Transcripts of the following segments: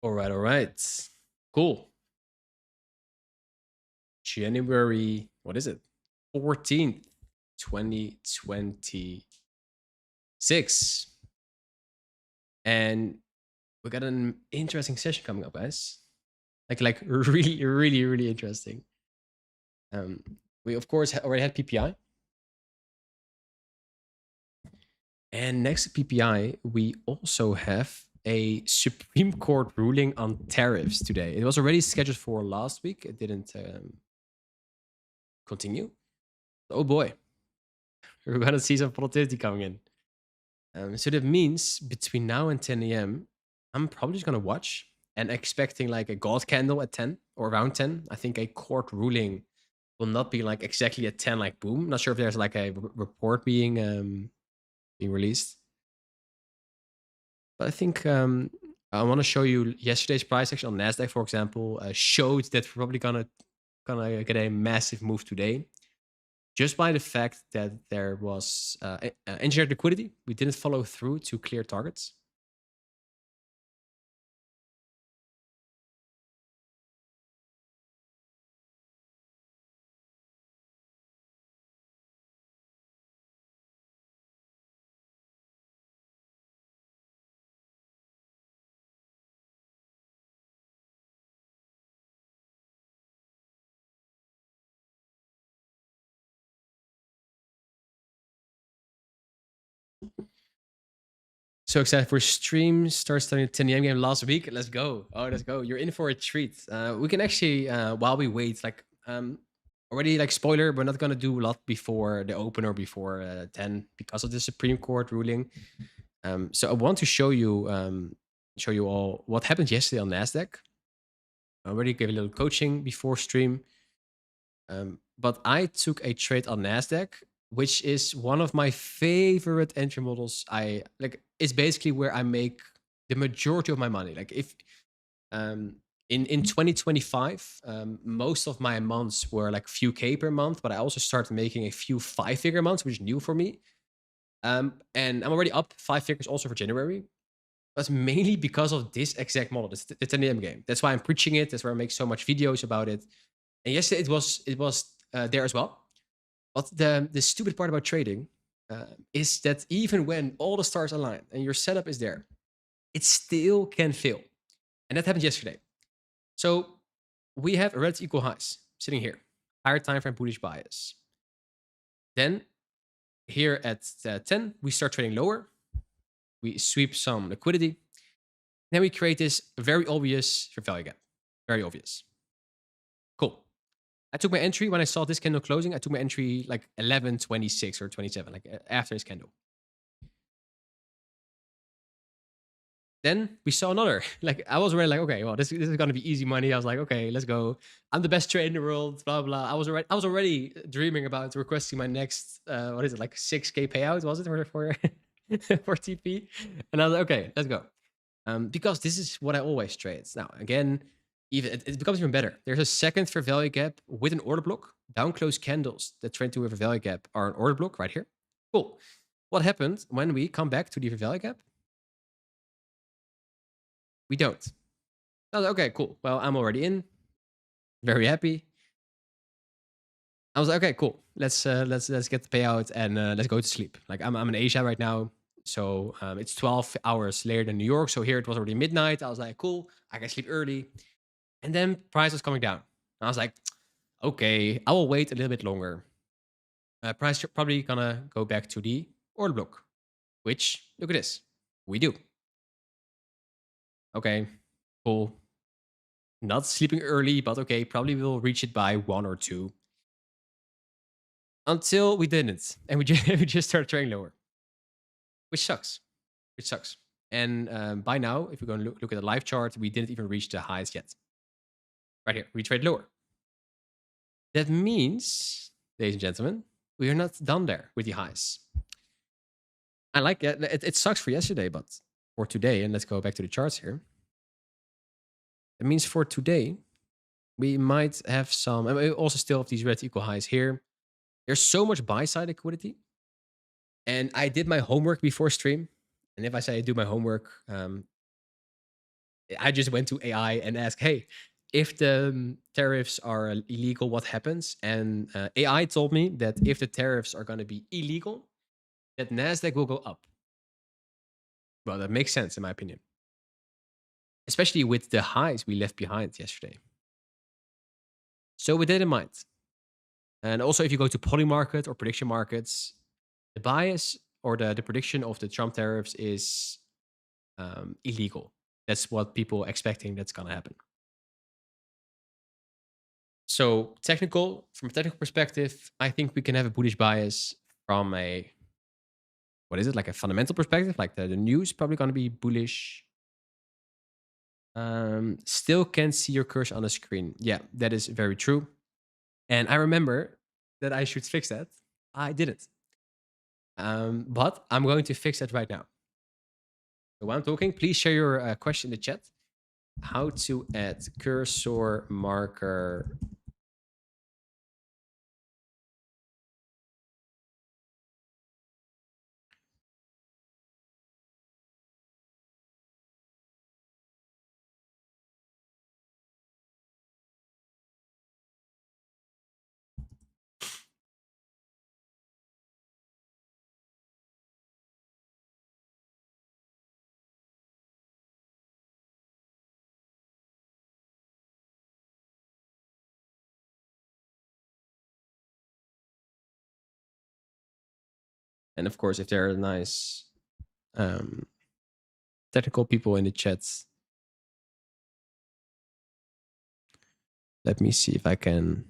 All right, all right. Cool. January, what is it? 14th, 2026. And we got an interesting session coming up, guys. Like really, really, really interesting. Um, we of course already had PPI. And next to PPI, we also have a Supreme Court ruling on tariffs today. It was already scheduled for last week. It didn't continue. Oh boy, we're gonna see some volatility coming in. So that means between now and 10 a.m., I'm probably just gonna watch and expecting like a gold candle at 10 or around 10. I think a court ruling will not be like exactly at 10, like boom. Not sure if there's like a report being released, but I think I want to show you yesterday's price action on Nasdaq, for example, showed that we're probably gonna get a massive move today just by the fact that there was engineered liquidity. We didn't follow through to clear targets. So excited for stream. Start starting at 10 a.m. game last week. Let's go. Oh, let's go. You're in for a treat. We can actually, while we wait, like already like spoiler, we're not gonna do a lot before the open or before 10 because of the Supreme Court ruling. So I want to show you all what happened yesterday on Nasdaq. I already gave a little coaching before stream. But I took a trade on Nasdaq, which is one of my favorite entry models. I like it's basically where I make the majority of my money. Like if in 2025, most of my months were like few K per month, but I also started making a few 5-figure months, which is new for me. And I'm already up 5 figures also for January. That's mainly because of this exact model. It's an EM game. That's why I'm preaching it. That's why I make so much videos about it. And yesterday it was there as well. But the stupid part about trading is that even when all the stars align and your setup is there, it still can fail. And that happened yesterday. So we have a relative equal highs sitting here, higher time frame bullish bias. Then here at 10, we start trading lower. We sweep some liquidity. Then we create this very obvious value gap. Very obvious. Cool. I took my entry when I saw this candle closing. I took my entry like 11:26 or 27, like after this candle. Then we saw another. Like I was already like, okay, well, this is gonna be easy money. I was like, okay, let's go. I'm the best trader in the world. Blah blah. I was already dreaming about requesting my next what is it, like 6K payout? Was it for for TP? And I was like, okay, let's go. Because this is what I always trade. Now again, even it becomes even better. There's a second fair value gap with an order block. Down close candles that trend to a fair value gap are an order block right here. Cool. What happened when we come back to the fair value gap? We don't. I was like, okay, cool. Well, I'm already in. Very happy. I was like, okay, cool. Let's get the payout and let's go to sleep. Like I'm in Asia right now, so it's 12 hours later than New York. So here it was already midnight. I was like, cool. I can sleep early. And then price was coming down. I was like, okay, I will wait a little bit longer. Price probably gonna go back to the order block, which look at this, we do. Okay, cool. Not sleeping early, but okay, probably we'll reach it by 1 or 2. Until we didn't, and we just, we just started trading lower, which sucks. Which sucks. And by now, if we're going to look at the live chart, we didn't even reach the highs yet. Right here, we trade lower. That means, ladies and gentlemen, we are not done there with the highs. I like it. It sucks for yesterday, but for today, and let's go back to the charts here. It means for today, we might have some, and we also still have these red equal highs here. There's so much buy side liquidity. And I did my homework before stream. And if I say I do my homework, I just went to AI and asked, "Hey, if the tariffs are illegal, what happens?" And AI told me that if the tariffs are going to be illegal, that Nasdaq will go up. Well, that makes sense in my opinion, especially with the highs we left behind yesterday. So with that in mind, and also if you go to Polymarket or prediction markets, the bias or the prediction of the Trump tariffs is illegal. That's what people expecting that's going to happen. So from a technical perspective, I think we can have a bullish bias from a what is it, like a fundamental perspective, like the news probably going to be bullish. Still can't see your cursor on the screen. Yeah, that is very true. And I remember that I should fix that. I didn't. But I'm going to fix that right now. So while I'm talking, please share your question in the chat. How to add cursor marker. And of course, if there are nice technical people in the chats, let me see if I can.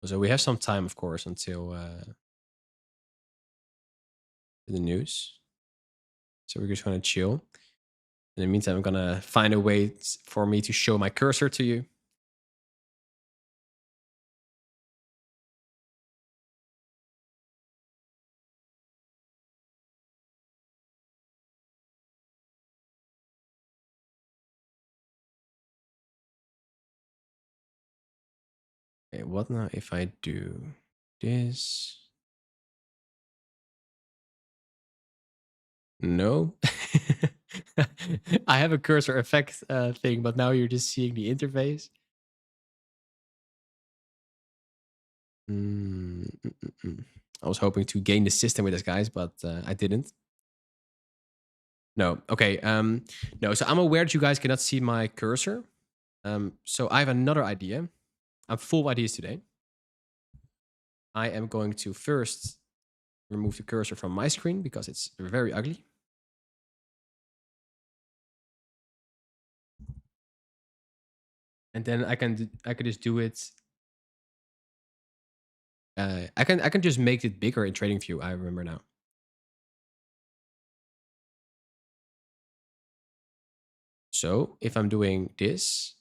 So we have some time, of course, until the news. So we're just going to chill. In the meantime, I'm going to find a way for me to show my cursor to you. Okay, what now if I do this? No. I have a cursor effect thing, but now you're just seeing the interface. I was hoping to gain the system with this, guys, but I didn't. No. Okay. No. So I'm aware that you guys cannot see my cursor. So I have another idea. I'm full of ideas today. I am going to first remove the cursor from my screen because it's very ugly. And then I can just do it. I can just make it bigger in TradingView. I remember now. So if I'm doing this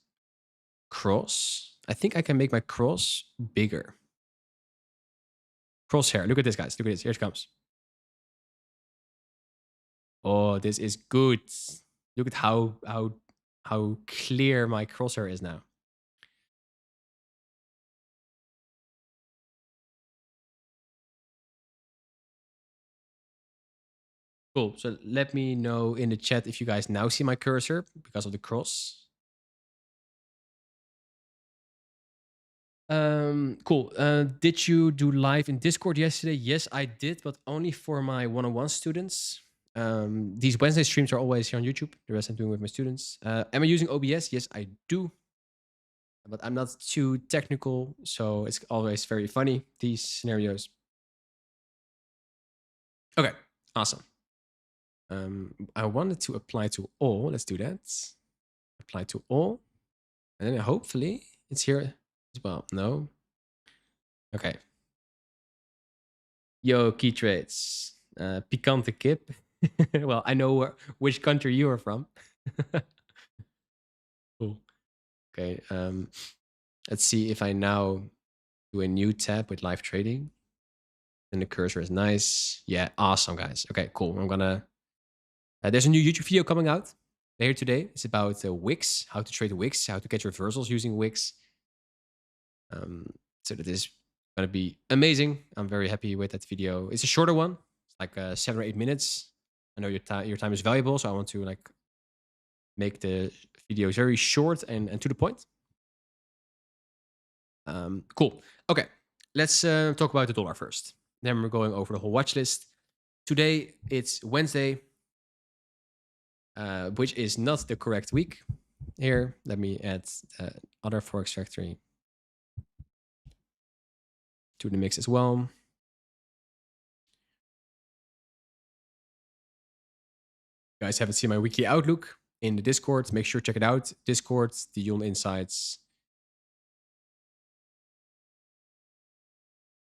cross, I think I can make my cross bigger. Crosshair. Look at this, guys. Look at this. Here it comes. Oh, this is good. Look at how clear my crosshair is now. Cool. So let me know in the chat if you guys now see my cursor because of the cross. Cool. Did you do live in Discord yesterday? Yes, I did, but only for my one-on-one students. These Wednesday streams are always here on YouTube. The rest I'm doing with my students. Am I using OBS? Yes, I do. But I'm not too technical, so it's always very funny, these scenarios. Okay, awesome. I wanted to apply to all. Let's do that. Apply to all. And then hopefully it's here as well. No? Okay. Yo, key trades. Pikante kip. Well, I know which country you are from. Cool. Okay. Let's see if I now do a new tab with live trading. And the cursor is nice. Yeah, awesome, guys. Okay, cool. I'm gonna. There's a new YouTube video coming out later today. It's about wicks, how to trade wicks, how to get reversals using wicks. So that is gonna be amazing. I'm very happy with that video. It's a shorter one. It's like 7 or 8 minutes. I know your time is valuable, so I want to like make the videos very short and to the point. Cool. Okay, let's talk about the dollar first. Then we're going over the whole watch list. Today it's Wednesday, which is not the correct week. Here, let me add other Forex Factory to the mix as well. You guys haven't seen my weekly outlook in the Discord, make sure to check it out. Discord, Dion Insights.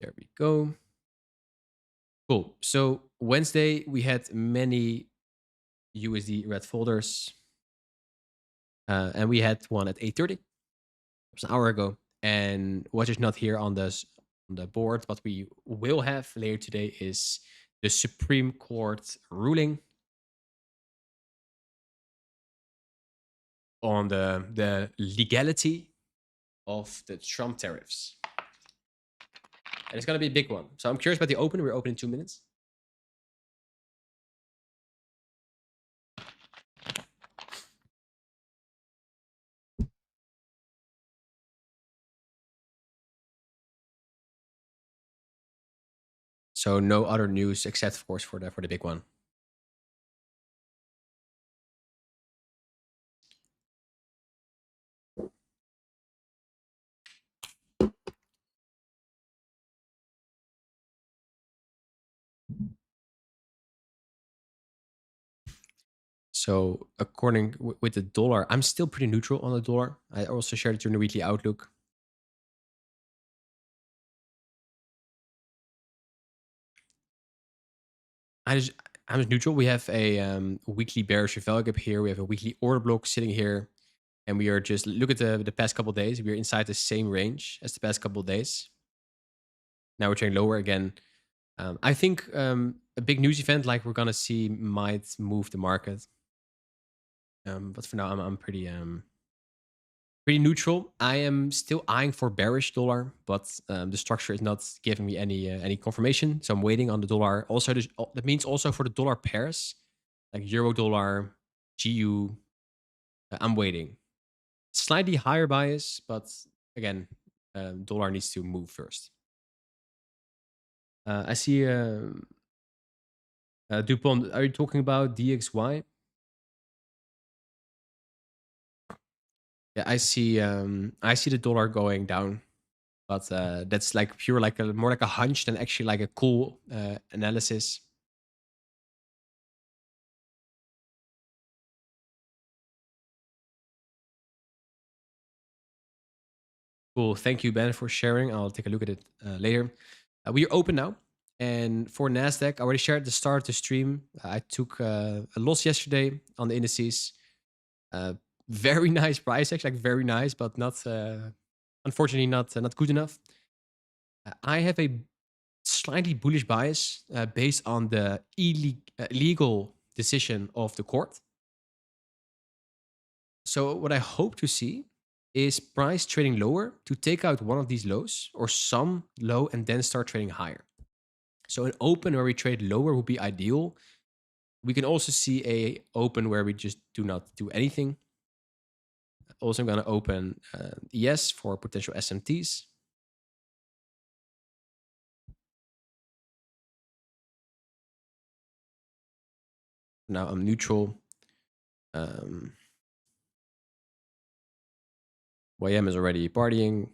There we go. Cool. So Wednesday, we had many USD red folders. And we had one at 8:30. It was an hour ago. And what is not here on the board, but we will have later today is the Supreme Court ruling on the legality of the Trump tariffs. And it's going to be a big one. So I'm curious about the open. We're open in 2 minutes. So no other news except, of course, for the big one. So according with the dollar, I'm still pretty neutral on the dollar. I also shared it during the weekly outlook. I'm just neutral. We have a weekly bearish value gap here. We have a weekly order block sitting here, and we are just look at the past couple of days. We are inside the same range as the past couple of days. Now we're trading lower again. I think a big news event like we're gonna see might move the market. But for now, I'm pretty pretty neutral. I am still eyeing for bearish dollar, but the structure is not giving me any confirmation. So I'm waiting on the dollar. Also, that means also for the dollar pairs, like euro dollar, GU. I'm waiting. Slightly higher bias, but again, dollar needs to move first. I see Dupont. Are you talking about DXY? Yeah, I see. I see the dollar going down, but that's like pure, like a more like a hunch than actually like a cool analysis. Cool. Thank you, Ben, for sharing. I'll take a look at it later. We are open now. And for NASDAQ, I already shared at the start of the stream. I took a loss yesterday on the indices. Very nice price, actually, like very nice, but not, unfortunately, not good enough. I have a slightly bullish bias based on the illegal decision of the court. So what I hope to see is price trading lower to take out one of these lows or some low and then start trading higher. So an open where we trade lower would be ideal. We can also see a open where we just do not do anything. Also, I'm going to open ES for potential SMTs. Now I'm neutral. YM is already partying.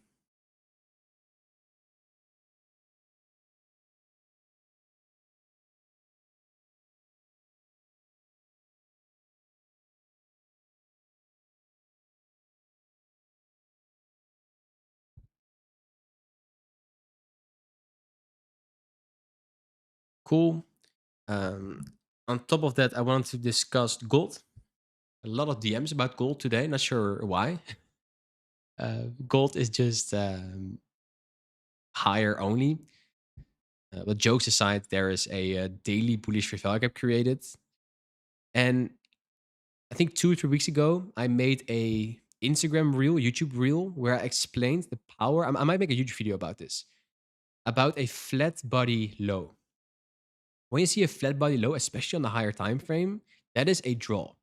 Cool. On top of that, I wanted to discuss gold. A lot of DMs about gold today. Not sure why. Gold is just higher only. But jokes aside, there is a daily bullish fair value gap created. And I think 2 or 3 weeks ago, I made a Instagram reel, YouTube reel, where I explained the power. I might make a YouTube video about this, about a flat body low. When you see a flat body low, especially on the higher time frame, that is a draw.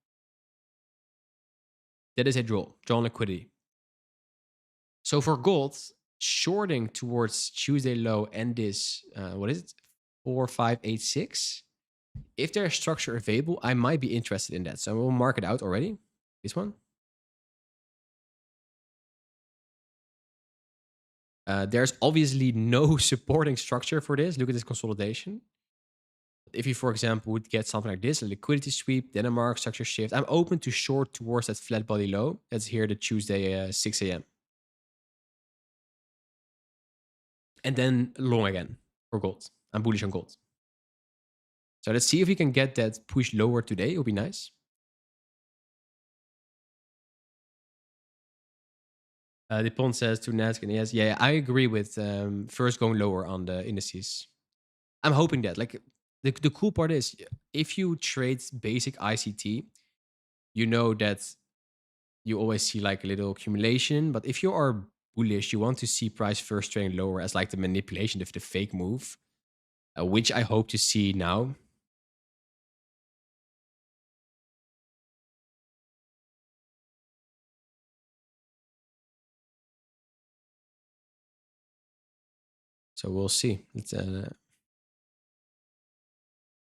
That is a draw on liquidity. So for gold, shorting towards Tuesday low and this, what is it, 4586? If there's structure available, I might be interested in that. So we'll mark it out already. This one. There's obviously no supporting structure for this. Look at this consolidation. If you, for example, would get something like this, a liquidity sweep, then a mark structure shift, I'm open to short towards that flat body low. That's here the Tuesday 6 a.m. And then long again for gold. I'm bullish on gold. So let's see if we can get that push lower today. It would be nice. Dipon says to Nasdaq, yes, yeah, I agree with first going lower on the indices. I'm hoping that. Like the cool part is if you trade basic ICT, you know that you always see like a little accumulation. But if you are bullish, you want to see price first trading lower as like the manipulation of the fake move, which I hope to see now. So we'll see. Let's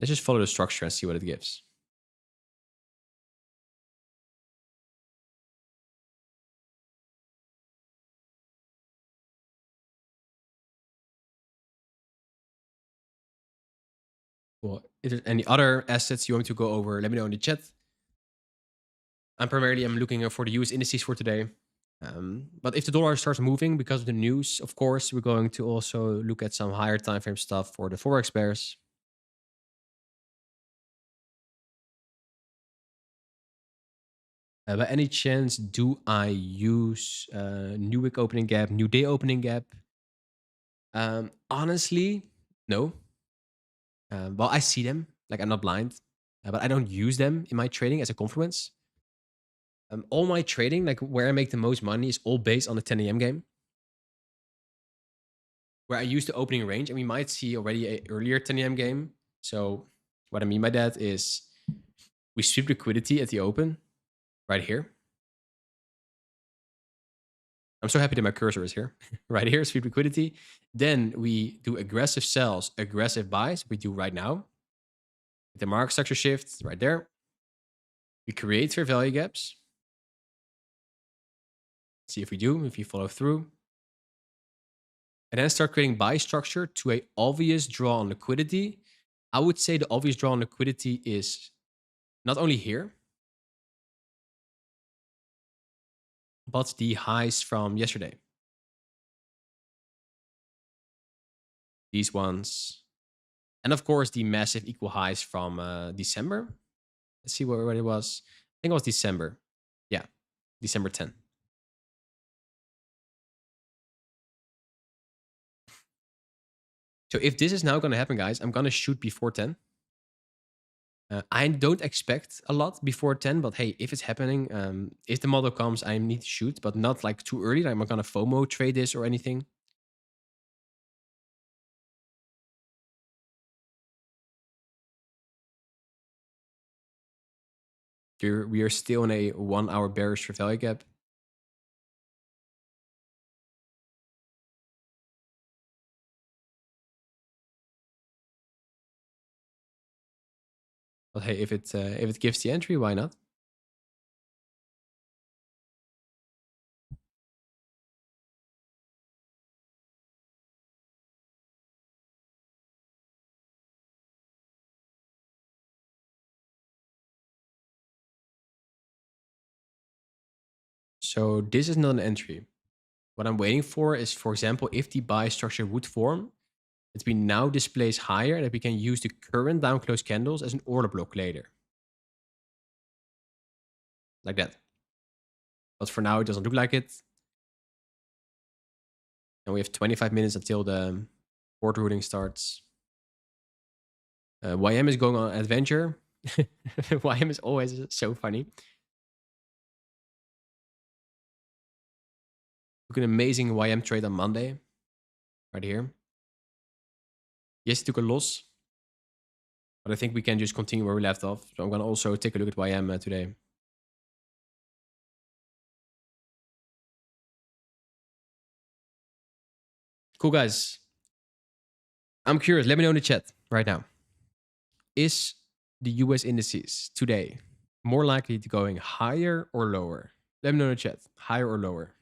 just follow the structure and see what it gives. Well, if there's any other assets you want me to go over, let me know in the chat. I'm looking for the US indices for today. But if the dollar starts moving because of the news, of course, we're going to also look at some higher time frame stuff for the Forex bears. By any chance, do I use new week opening gap, new day opening gap? Honestly, no. Well, I see them. Like I'm not blind, but I don't use them in my trading as a confluence. All my trading, like where I make the most money, is all based on the 10 a.m. game, where I use the opening range, and we might see already a earlier 10 a.m. game. So what I mean by that is we sweep liquidity at the open right here. I'm so happy that my cursor is here. Right here, sweep liquidity. Then we do aggressive sells, aggressive buys. We do right now. The market structure shift right there. We create fair value gaps. See if we do, if you follow through. And then start creating buy structure to a obvious draw on liquidity. I would say the obvious draw on liquidity is not only here, but the highs from yesterday. These ones. And of course, the massive equal highs from December. Let's see where it was. I think it was December. Yeah, December 10. So if this is now going to happen, guys, I'm going to shoot before 10. I don't expect a lot before 10, but hey, if it's happening, if the model comes, I need to shoot, but not like too early. I'm not going to FOMO trade this or anything. We are still in a 1 hour bearish fair value gap. But hey, if it gives the entry, why not? So this is not an entry. What I'm waiting for is, for example, if the buy structure would form, that we now displays higher, that we can use the current down close candles as an order block later. Like that. But for now, it doesn't look like it. And we have 25 minutes until the board routing starts. YM is going on adventure. YM is always so funny. Took an amazing YM trade on Monday, right here. Yes, he took a loss, but I think we can just continue where we left off. So I'm gonna also take a look at YM today. Cool, guys. I'm curious. Let me know in the chat right now. Is the US indices today more likely to going higher or lower? Let me know in the chat. Higher or lower?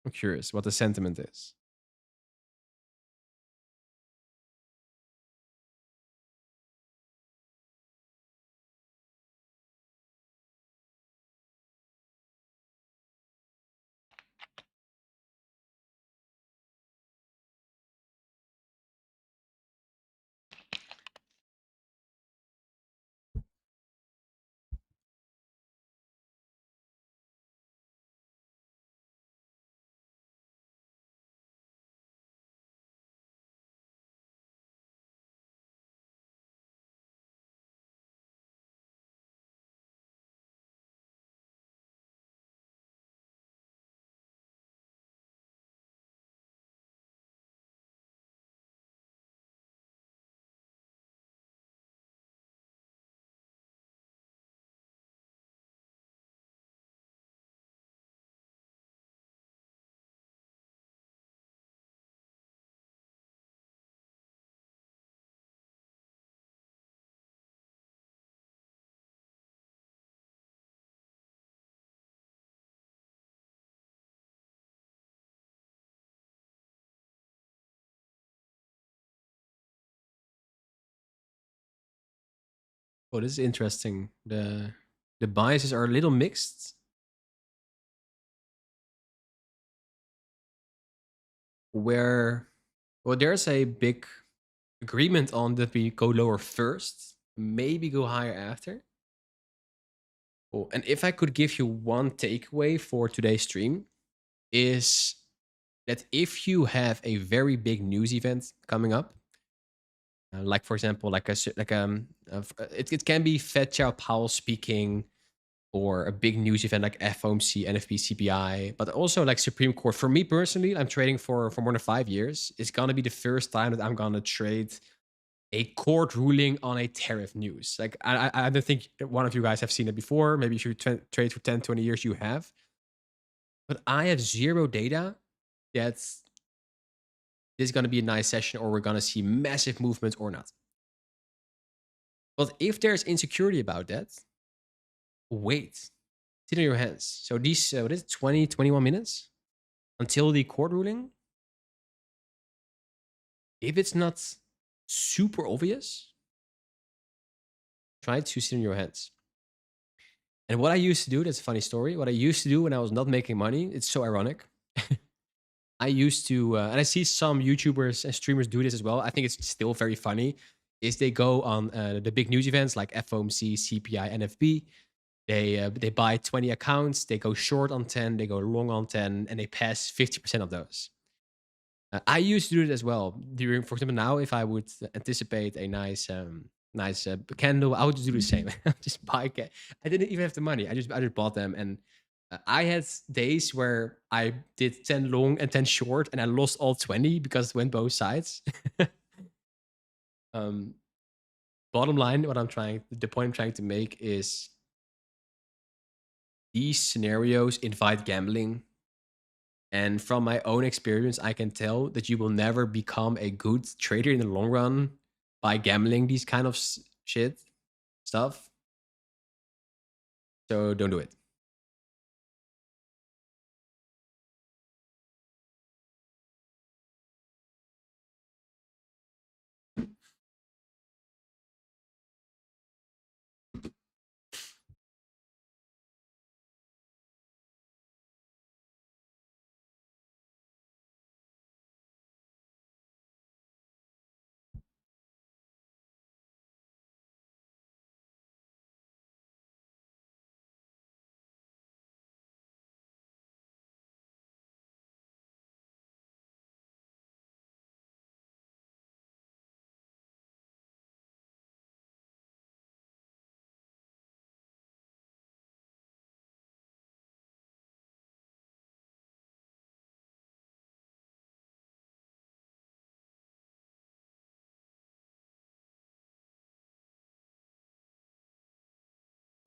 I'm curious what the sentiment is. Oh, this is interesting. The biases are a little mixed. Where, well, there's a big agreement on that we go lower first, maybe go higher after. Oh, and if I could give you one takeaway for today's stream, is that if you have a very big news event coming up, like for example, it can be Fed Chair Powell speaking, or a big news event like FOMC, NFP, CPI, but also like Supreme Court. For me personally, I'm trading for more than 5 years. It's gonna be the first time that I'm gonna trade a court ruling on a tariff news. Like I don't think one of you guys have seen it before. Maybe if you trade for 10, 20 years, you have. But I have zero data that this is going to be a nice session or we're going to see massive movements or not. But if there's insecurity about that, wait. Sit on your hands. So these, what is it, 20, 21 minutes until the court ruling? If it's not super obvious, try to sit on your hands. And what I used to do, that's a funny story. What I used to do when I was not making money, it's so ironic. I used to, and I see some YouTubers and streamers do this as well. I think it's still very funny. Is they go on the big news events like FOMC, CPI, NFP. They buy 20 accounts. They go short on 10. They go long on 10, and they pass 50% of those. I used to do it as well during, for example, now if I would anticipate a nice candle, I would just do the same. Just buy. I didn't even have the money. I just bought them, and I had days where I did 10 long and 10 short, and I lost all 20 because it went both sides. um, Bottom line, the point I'm trying to make is these scenarios invite gambling. And from my own experience, I can tell that you will never become a good trader in the long run by gambling these kind of shit stuff. So don't do it.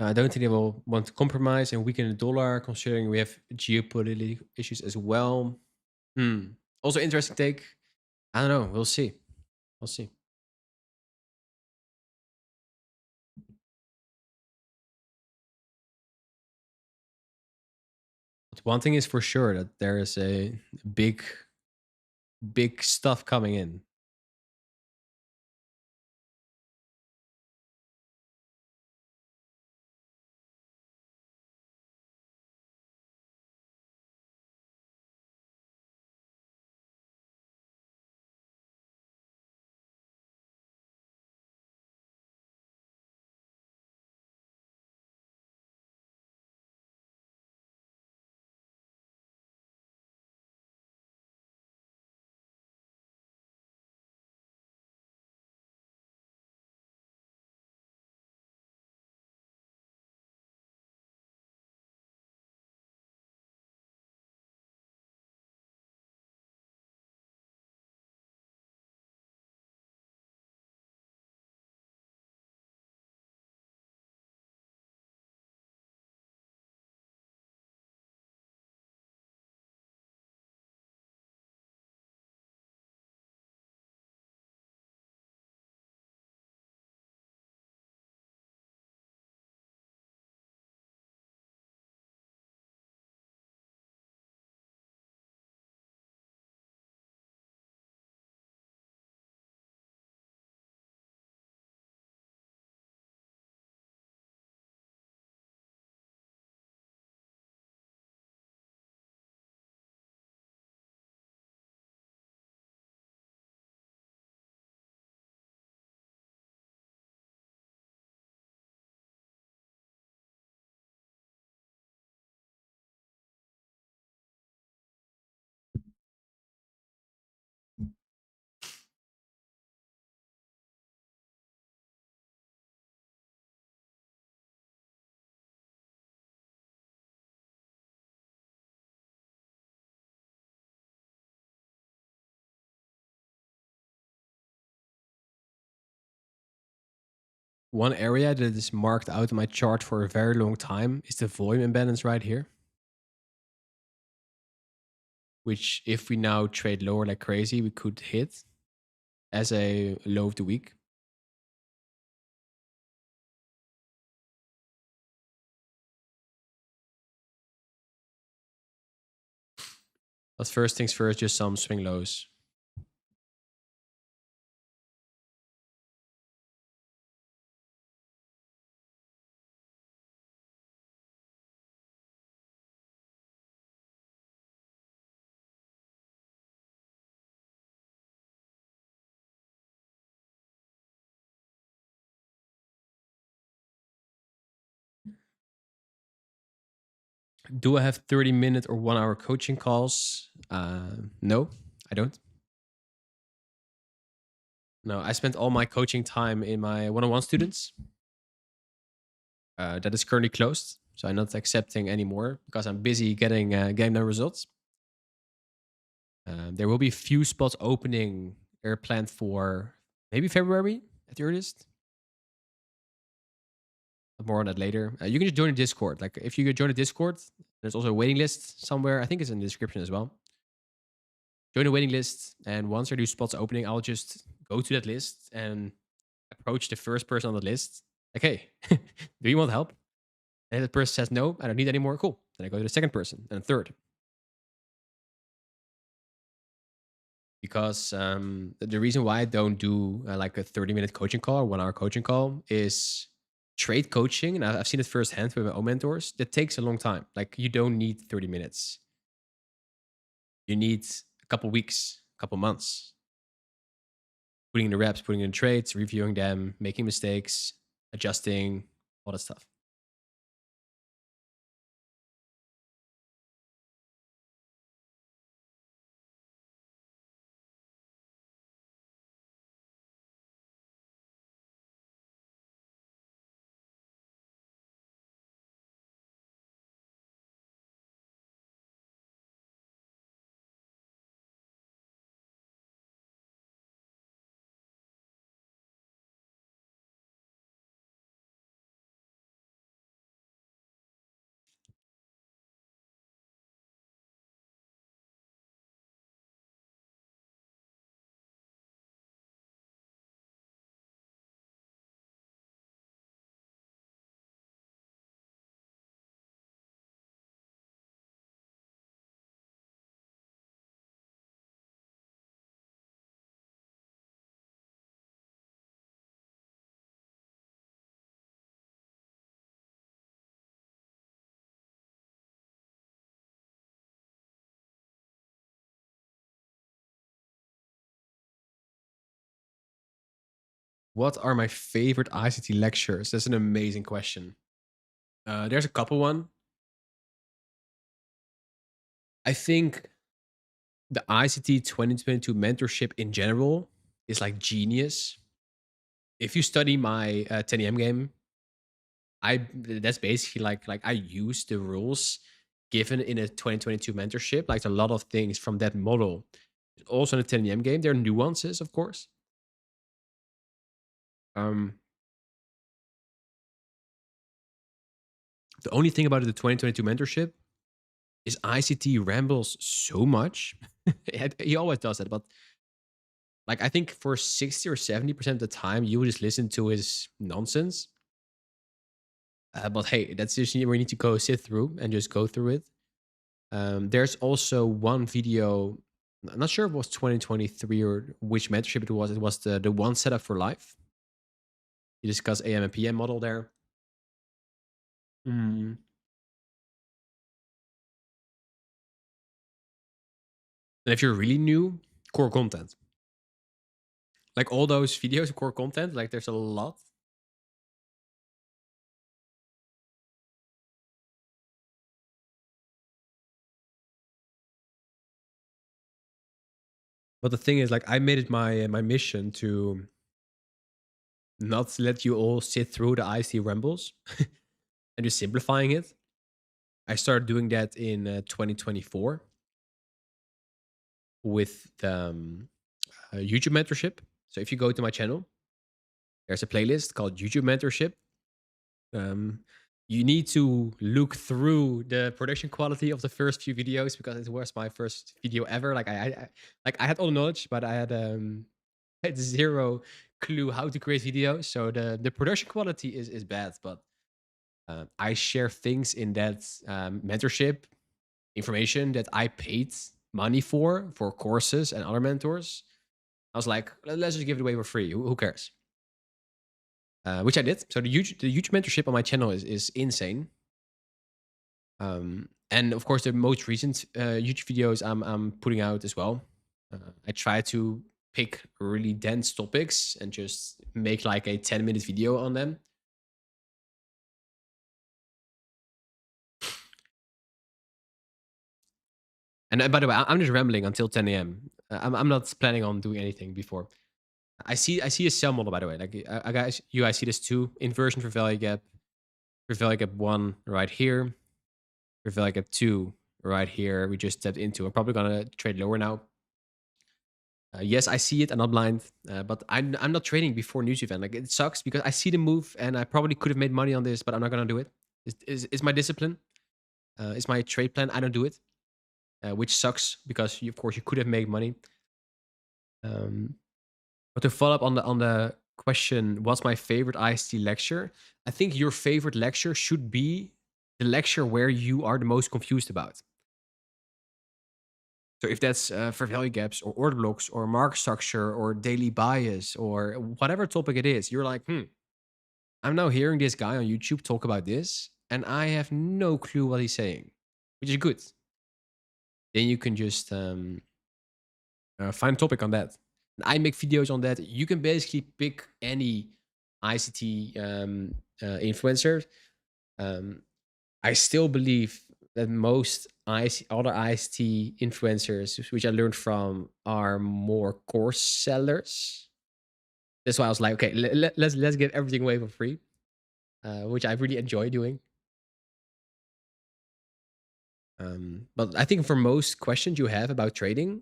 I don't think they will want to compromise and weaken the dollar, considering we have geopolitical issues as well. Hmm. Also, interesting take. I don't know. We'll see. We'll see. But one thing is for sure that there is a big, big stuff coming in. One area that is marked out in my chart for a very long time is the volume imbalance right here, which if we now trade lower like crazy, we could hit as a low of the week. But first things first, just some swing lows. Do I have 30-minute or 1 hour coaching calls? No, I don't. No, I spent all my coaching time in my one-on-one students. That is currently closed, so I'm not accepting anymore because I'm busy getting the results. There will be few spots opening. They're planned for maybe February at the earliest. But more on that later. You can just join the Discord. Like if you join the Discord, there's also a waiting list somewhere. I think it's in the description as well. Join the waiting list, and once there are new spots opening, I'll just go to that list and approach the first person on the list. Like, hey, do you want help? And if the person says no, I don't need any more. Cool. Then I go to the second person and third. Because the reason why I don't do like a 30-minute coaching call or 1 hour coaching call is trade coaching. And I've seen it firsthand with my own mentors. That takes a long time. Like you don't need 30 minutes. You need a couple weeks, a couple months, putting in the reps, putting in the trades, reviewing them, making mistakes, adjusting, all that stuff. What are my favorite ICT lectures? That's an amazing question. There's a couple one. I think the ICT 2022 mentorship in general is like genius. If you study my 10 game, that's basically like I use the rules given in a 2022 mentorship, like a lot of things from that model. Also in the 10 game, there are nuances, of course. Um, the only thing about the 2022 mentorship is ICT rambles so much. He always does that, but like I think for 60 or 70% of the time, you will just listen to his nonsense. But hey, that's just where you need to go sit through and just go through it. There's also one video. I'm not sure if it was 2023 or which mentorship it was. It was the one setup for life. You discuss AM and PM model there. Mm. And if you're really new, core content. Like all those videos of core content, like there's a lot. But the thing is, like, I made it my mission to not let you all sit through the IC rambles and just simplifying it. I started doing that in 2024 with the YouTube mentorship. So if you go to my channel, there's a playlist called YouTube mentorship. Um, you need to look through the production quality of the first few videos because it was my first video ever. Like I had all the knowledge, but I had zero clue how to create videos. So the production quality is bad, but I share things in that mentorship information that I paid money for courses and other mentors. I was like, let's just give it away for free. Who cares? Which I did. So the huge mentorship on my channel is insane. And of course, the most recent YouTube videos I'm putting out as well. I try to pick really dense topics and just make like a 10-minute video on them. And by the way, I'm just rambling until 10 a.m. I'm not planning on doing anything before. I see a sell model, by the way. Like you guys see this too. Inversion for value gap 1 right here, for value gap 2 right here. We just stepped into. I'm probably gonna trade lower now. Yes, I see it. I'm not blind, but I'm not trading before news event. Like it sucks because I see the move and I probably could have made money on this, but I'm not gonna do it. It's my discipline. It's my trade plan. I don't do it, which sucks because of course you could have made money. Um, but to follow up on the question, what's my favorite IST lecture? I think your favorite lecture should be the lecture where you are the most confused about. So if that's for value gaps or order blocks or market structure or daily bias or whatever topic it is, you're like, I'm now hearing this guy on YouTube talk about this, and I have no clue what he's saying, which is good. Then you can just find a topic on that. And I make videos on that. You can basically pick any ICT influencer. Um, I still believe that most other ICT influencers, which I learned from, are more course sellers. That's why I was like, okay, let's give everything away for free, which I really enjoy doing. But I think for most questions you have about trading,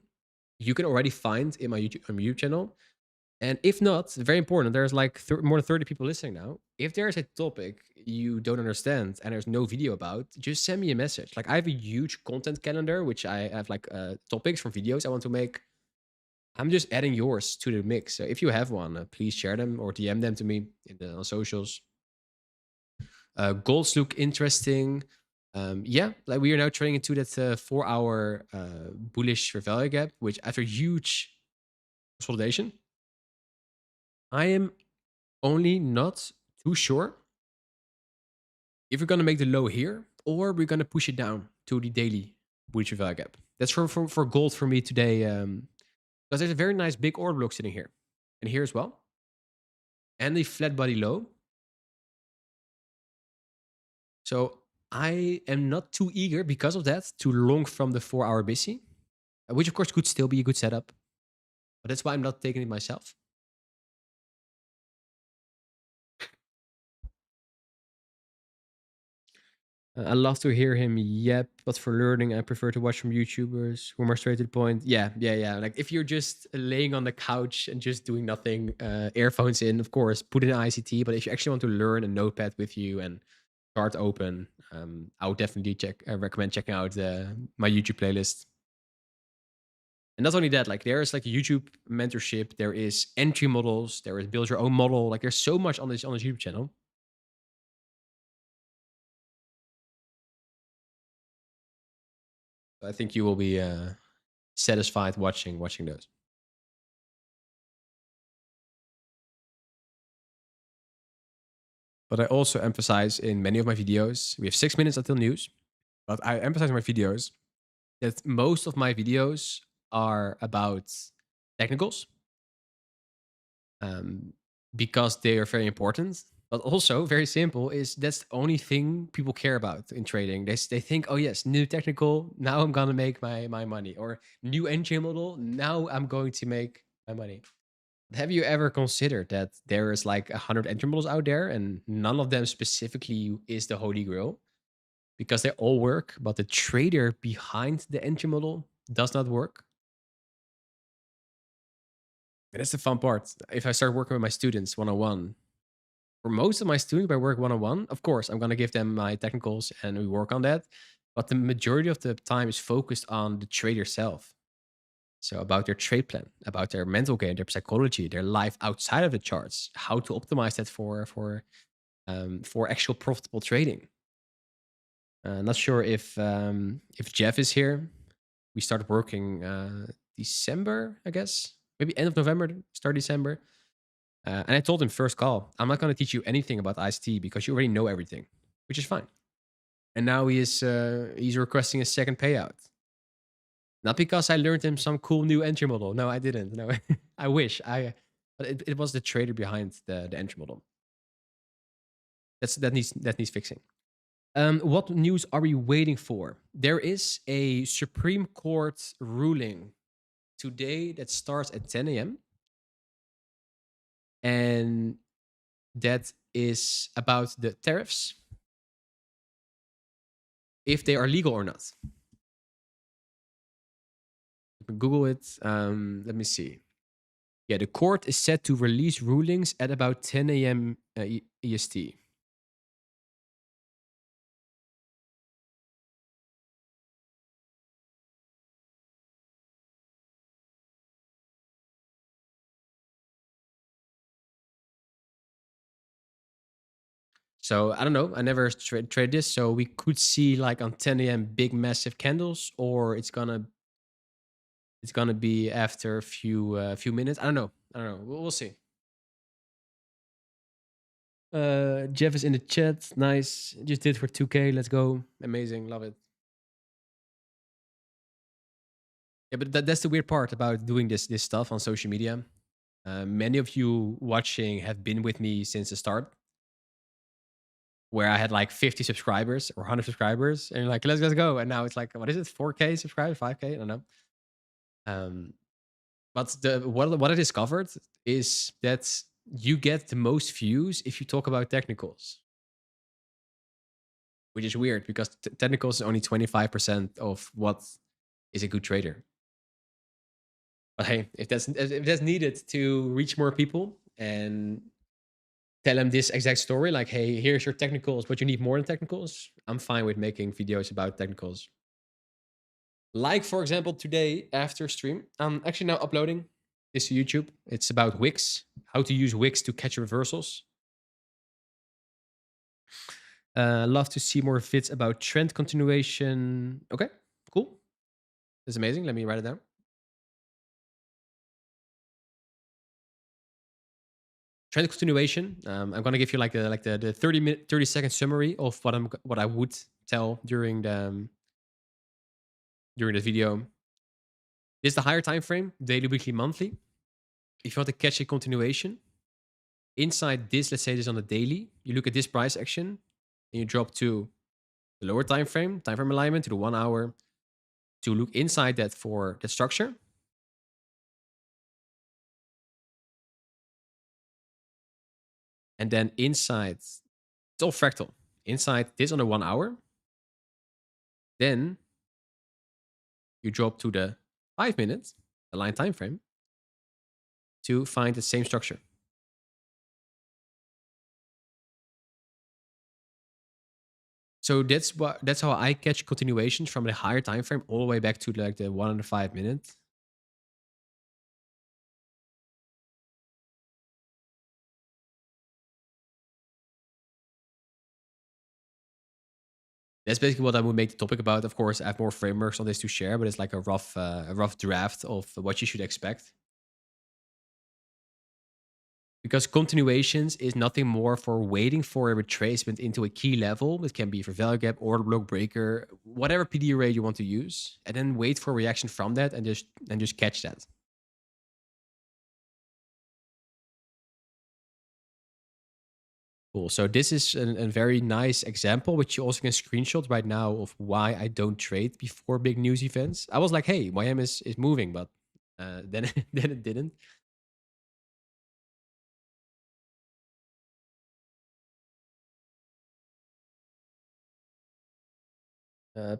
you can already find in my YouTube channel. And if not, very important, there's like more than 30 people listening now. If there's a topic you don't understand and there's no video about, just send me a message. Like I have a huge content calendar, which I have like topics from videos I want to make. I'm just adding yours to the mix. So if you have one, please share them or DM them to me on socials. Goals look interesting. Yeah, like we are now trading into that 4-hour bullish for value gap, which after huge consolidation, I am only not too sure if we're gonna make the low here or we're gonna push it down to the daily bullish value gap. That's for gold for me today, because there's a very nice big order block sitting here and here as well. and a flat body low. So I am not too eager because of that to long from the 4 hour busy, which of course could still be a good setup. But that's why I'm not taking it myself. I love to hear him yep, but for learning, I prefer to watch from YouTubers who are more straight to the point. Yeah, yeah, yeah. Like if you're just laying on the couch and just doing nothing, earphones in, of course, put in ICT. But if you actually want to learn a notepad with you and start open, I would definitely recommend checking out my YouTube playlist. And not only that, like there is like YouTube mentorship, there is entry models, there is build your own model. Like there's so much on this YouTube channel. I think you will be satisfied watching those. But I also emphasize in many of my videos, we have 6 minutes until news, but I emphasize in my videos that most of my videos are about technicals, um, because they are very important. But also very simple is that's the only thing people care about in trading. They think, oh yes, new technical, now I'm gonna make my money, or new engine model, now I'm going to make my money. Have you ever considered that there is like 100 entry models out there and none of them specifically is the holy grail? Because they all work, but the trader behind the entry model does not work. And that's the fun part. If I start working with my students one on one, for most of my students, I work one on one. Of course, I'm going to give them my technicals and we work on that. But the majority of the time is focused on the trader self. So about their trade plan, about their mental game, their psychology, their life outside of the charts, how to optimize that for actual profitable trading. Not sure if Jeff is here. We started working December, I guess, maybe end of November, start December. And I told him first call, I'm not going to teach you anything about ICT because you already know everything, which is fine. And now he's requesting a second payout. Not because I learned him some cool new entry model. No, I didn't. No, I wish but it was the trader behind the entry model. That needs fixing. What news are we waiting for? There is a Supreme Court ruling today that starts at 10 a.m. And that is about the tariffs, if they are legal or not. Google it. Let me see. Yeah, the court is set to release rulings at about 10 a.m. EST. So I don't know. I never trade this, so we could see like on 10 a.m. big massive candles, or it's gonna be after a few minutes. I don't know. We'll see. Jeff is in the chat. Nice. Just did for 2K. Let's go. Amazing. Love it. Yeah, but that's the weird part about doing this stuff on social media. Many of you watching have been with me since the start, where I had like 50 subscribers or 100 subscribers, and you're like, let's go. And now it's like, what is it? 4K subscribers, 5K? I don't know. Um, but what I discovered is that you get the most views if you talk about technicals, which is weird because technicals is only 25% of what is a good trader. But hey, if that's needed to reach more people and tell them this exact story, like, hey, here's your technicals, but you need more than technicals, I'm fine with making videos about technicals. Like, for example, today after stream, I'm actually now uploading this to YouTube. It's about wicks, how to use wicks to catch reversals. Love to see more vids about trend continuation. Okay, cool. That's amazing. Let me write it down. Trend continuation. I'm gonna give you like the 30-second summary of what I would tell during the video. This is the higher time frame, daily, weekly, monthly. If you want to catch a continuation, Inside this, let's say this on the daily, you look at this price action, and you drop to the lower time frame alignment to the 1 hour to look inside that for the structure. And then inside, it's all fractal. Inside this on the 1 hour, then you drop to the 5 minutes aligned time frame to find the same structure. So that's how I catch continuations from the higher time frame all the way back to like the 105 minutes. That's basically what I would make the topic about. Of course, I have more frameworks on this to share, but it's like a rough draft of what you should expect. Because continuations is nothing more for waiting for a retracement into a key level. It can be for value gap, order block breaker, whatever PD array you want to use, and then wait for a reaction from that and just catch that. Cool. So this is a very nice example, which you also can screenshot right now of why I don't trade before big news events. I was like, hey, YM is moving, but then then it didn't.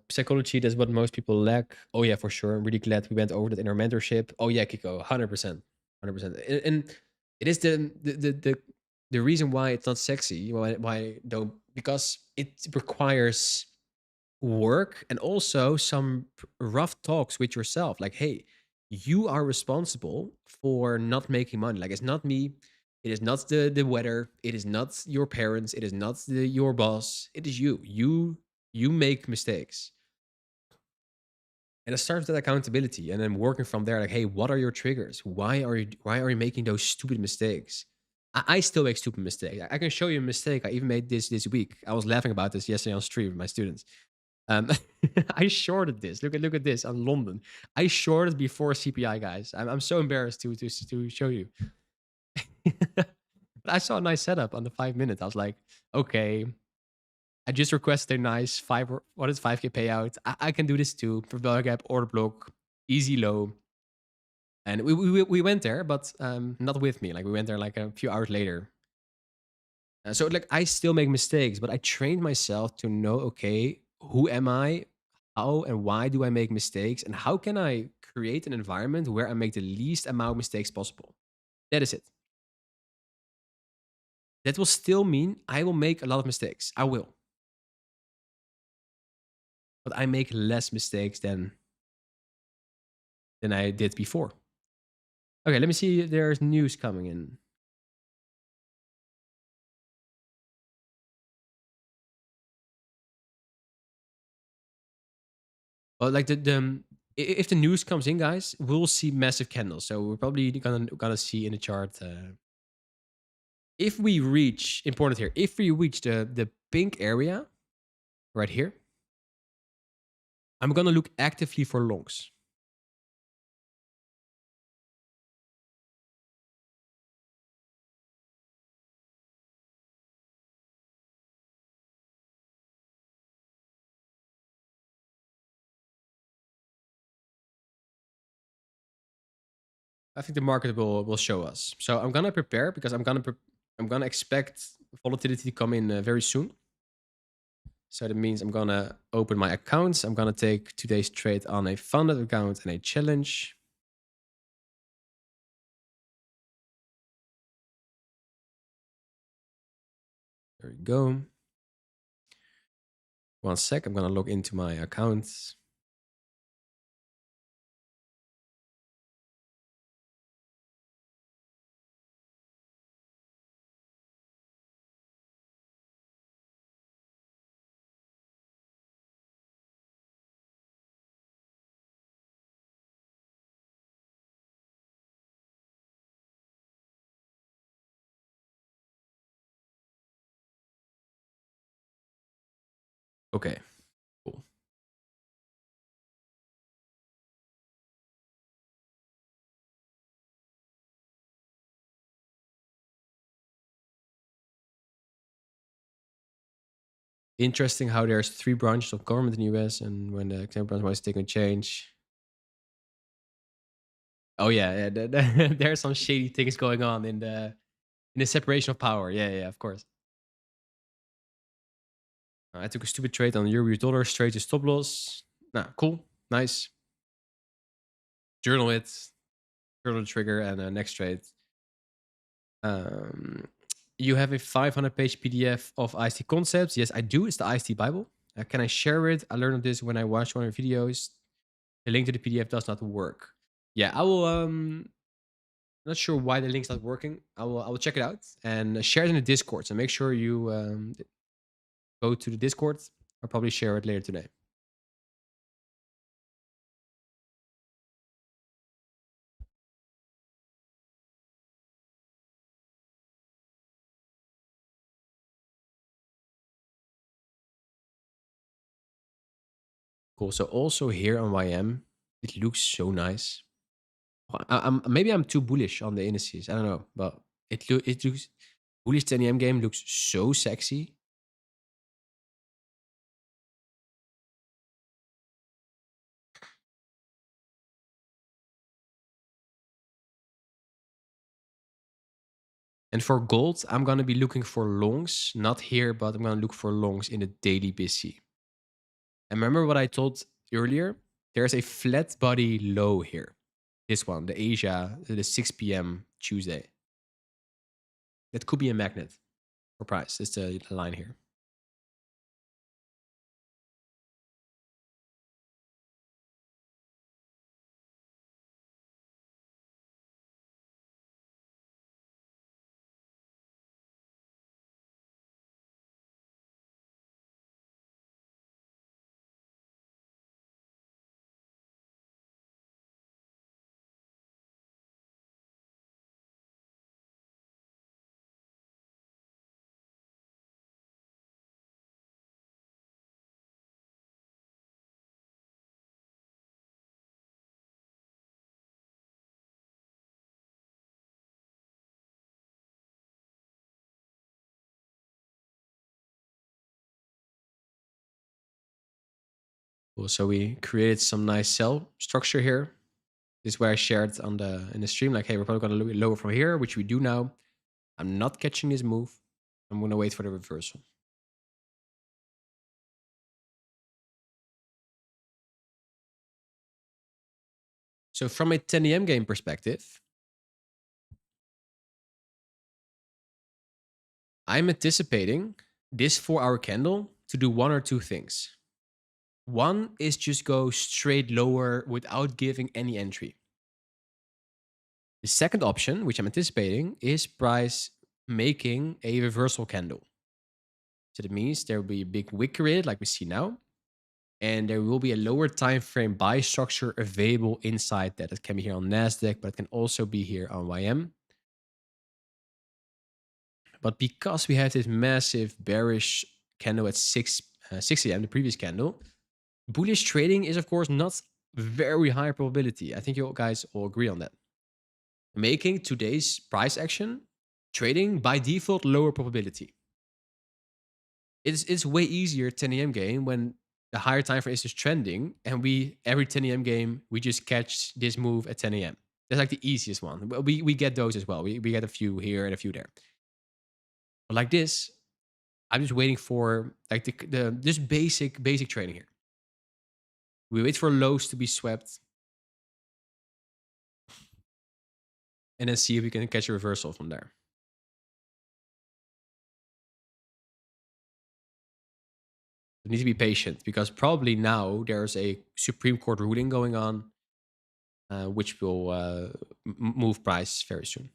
Psychology, that's what most people lack. Oh yeah, for sure. I'm really glad we went over that in our mentorship. Oh yeah, Kiko, 100%, 100%. And it is the reason why it's not sexy. Why don't, because it requires work and also some rough talks with yourself. Like, hey, you are responsible for not making money. Like, it's not me. It is not the weather. It is not your parents. It is not your boss. It is you. You make mistakes. And it starts with that accountability and then working from there, like, hey, what are your triggers? Why are you making those stupid mistakes? I still make stupid mistakes. I can show you a mistake I even made this week. I was laughing about this yesterday on stream with my students. Um, I shorted this. Look at this on London. I shorted before CPI, guys. I'm so embarrassed to show you. But I saw a nice setup on the 5 minutes. I was like, okay, I just requested a nice 5K payout. I can do this too. For value gap, order block, easy low. And we went there, but not with me. Like we went there like a few hours later. So like I still make mistakes, but I trained myself to know, okay, who am I? How and why do I make mistakes? And how can I create an environment where I make the least amount of mistakes possible? That is it. That will still mean I will make a lot of mistakes. I will. But I make less mistakes than I did before. Okay, let me see if there's news coming in. Well, like if the news comes in, guys, we'll see massive candles. So we're probably gonna see in the chart. If we reach, important here, if we reach the pink area right here, I'm gonna look actively for longs. I think the market will show us. So I'm gonna prepare because I'm gonna expect volatility to come in very soon. So that means I'm gonna open my accounts. I'm gonna take today's trade on a funded account and a challenge. There we go. 1 sec. I'm gonna log into my accounts. Okay, cool. Interesting how there's 3 branches of government in the US, and when the executive branch is taking change. Oh yeah, yeah. There are some shady things going on in the separation of power. Yeah, yeah, of course. I took a stupid trade on euro US dollar straight to stop loss. Nah, cool, nice. Journal it, journal the trigger, and next trade. Um, you have a 500-page PDF of IST concepts. Yes, I do. It's the IST Bible. Can I share it? I learned of this when I watched one of your videos. The link to the PDF does not work. Yeah, I will. Not sure why the link's not working. I will check it out and share it in the Discord. So make sure you go to the Discord. I'll probably share it later today. Cool. So also here on YM, it looks so nice. Maybe I'm too bullish on the indices. I don't know, but it looks bullish 10 game looks so sexy. And for gold, I'm gonna be looking for longs, not here, but I'm gonna look for longs in the daily BC. And remember what I told earlier? There's a flat body low here. This one, the Asia, the 6 p.m. Tuesday. That could be a magnet for price. That's the line here. Cool. So we created some nice cell structure here. This is where I shared on the in the stream, like, hey, we're probably gonna lower from here, which we do now. I'm not catching this move. I'm gonna wait for the reversal. So from a 10 a.m. game perspective, I'm anticipating this 4-hour candle to do one or two things. One is just go straight lower without giving any entry. The second option, which I'm anticipating, is price making a reversal candle. So that means there will be a big wick created like we see now, and there will be a lower time frame buy structure available inside that. It can be here on NASDAQ, but it can also be here on YM. But because we have this massive bearish candle at 6 a.m., the previous candle, bullish trading is, of course, not very high probability. I think you guys all agree on that. Making today's price action, trading by default, lower probability. It's way easier 10 a.m. game when the higher time frame is just trending, and every 10 a.m. game we just catch this move at 10 a.m. That's like the easiest one. We get those as well. We get a few here and a few there. But like this, I'm just waiting for like the just basic trading here. We wait for lows to be swept, and then see if we can catch a reversal from there. We need to be patient because probably now there's a Supreme Court ruling going on, which will move price very soon.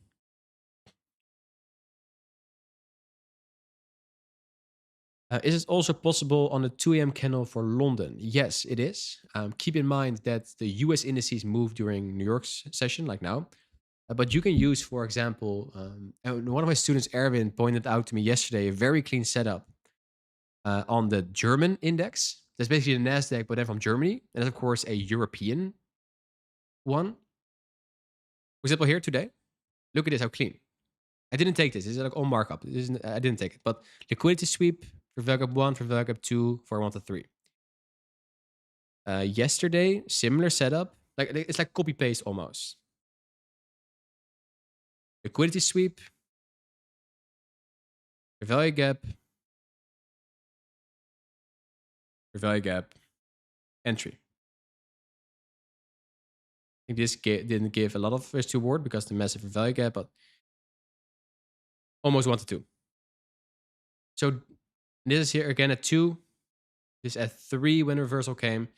Is it also possible on the 2 a.m. candle for London? Yes, it is. Keep in mind that the US indices move during New York's session, like now. But you can use, for example, and one of my students, Erwin, pointed out to me yesterday a very clean setup on the German index. That's basically the NASDAQ, but then from Germany. And that's, of course, a European one. For example, here today, look at this, how clean. I didn't take this. This is like all markup. I didn't take it. But liquidity sweep for value gap 1, for value gap 2, for 1 to 3. Yesterday, similar setup. Like it's like copy paste almost. Liquidity sweep, for value gap, for value gap, entry. I think this didn't give a lot of risk to reward because the massive value gap, but almost 1 to 2. So this is here again at 2. This at 3 when reversal came.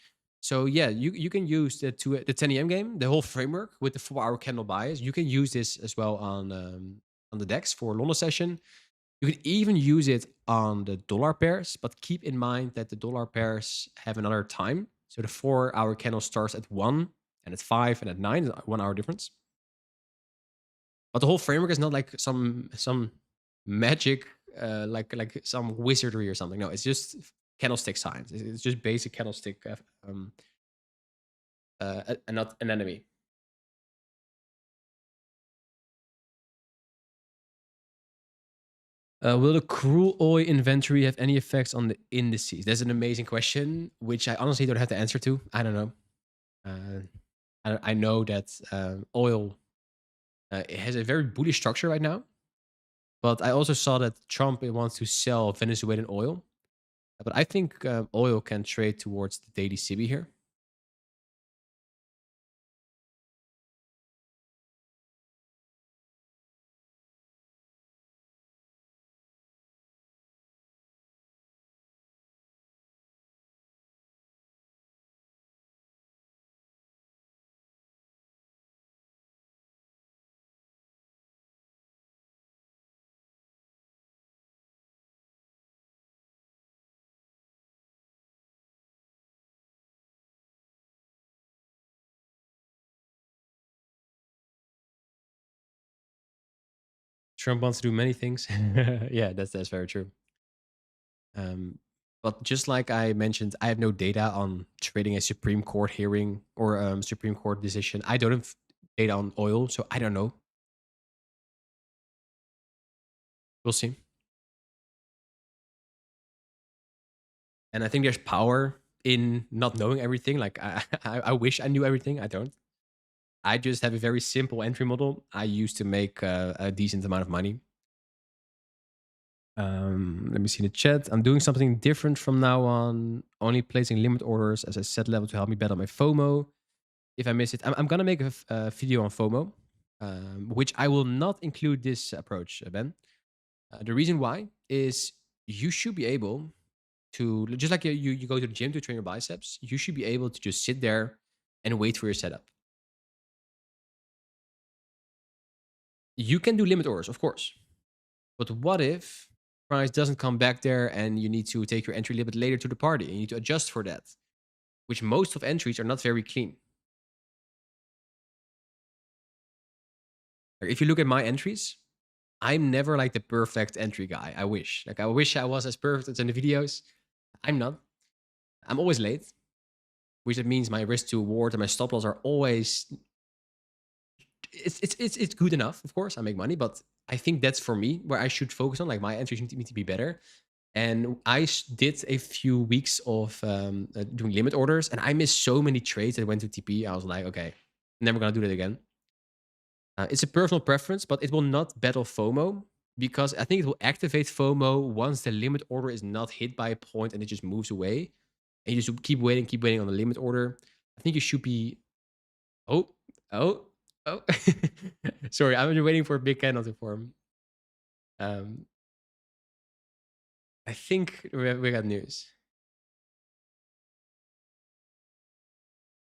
So yeah, you can use the 10 a.m. game, the whole framework with the 4-hour candle bias. You can use this as well on the DEX for London session. You can even use it on the dollar pairs, but keep in mind that the dollar pairs have another time. So the 4-hour candle starts at 1 and at 5 and at 9, 1 hour difference. But the whole framework is not like some magic, like some wizardry or something. No, it's just candlestick science. It's just basic candlestick anatomy. Will the crude oil inventory have any effects on the indices? That's an amazing question, which I honestly don't have the answer to. I don't know. I know that oil it has a very bullish structure right now, but I also saw that Trump wants to sell Venezuelan oil. But I think oil can trade towards the daily CB here. Trump wants to do many things. Yeah, that's very true. But just like I mentioned, I have no data on trading a Supreme Court hearing or Supreme Court decision. I don't have data on oil, so I don't know. We'll see. And I think there's power in not knowing everything. Like I wish I knew everything. I don't. I just have a very simple entry model I use to make a decent amount of money. Let me see the chat. I'm doing something different from now on. Only placing limit orders as a set level to help me bet on my FOMO. If I miss it, I'm gonna make a video on FOMO, which I will not include this approach, Ben. The reason why is you should be able to, just like you go to the gym to train your biceps, you should be able to just sit there and wait for your setup. You can do limit orders, of course. But what if price doesn't come back there and you need to take your entry a little bit later to the party and you need to adjust for that, which most of entries are not very clean. Like if you look at my entries, I'm never like the perfect entry guy. I wish. Like I wish I was as perfect as in the videos. I'm not. I'm always late, which means my risk to reward and my stop loss are always it's good enough. Of course, I make money, but I think that's for me where I should focus on. Like my entries need to be better. And I did a few weeks of doing limit orders, and I missed so many trades that went to TP. I was like, okay, never gonna do that again. It's a personal preference, but it will not battle FOMO because I think it will activate FOMO once the limit order is not hit by a point and it just moves away. And you just keep waiting on the limit order. I think you should be. Oh, oh, oh. Sorry, I'm just waiting for a big candle to form. Um, I think we got news.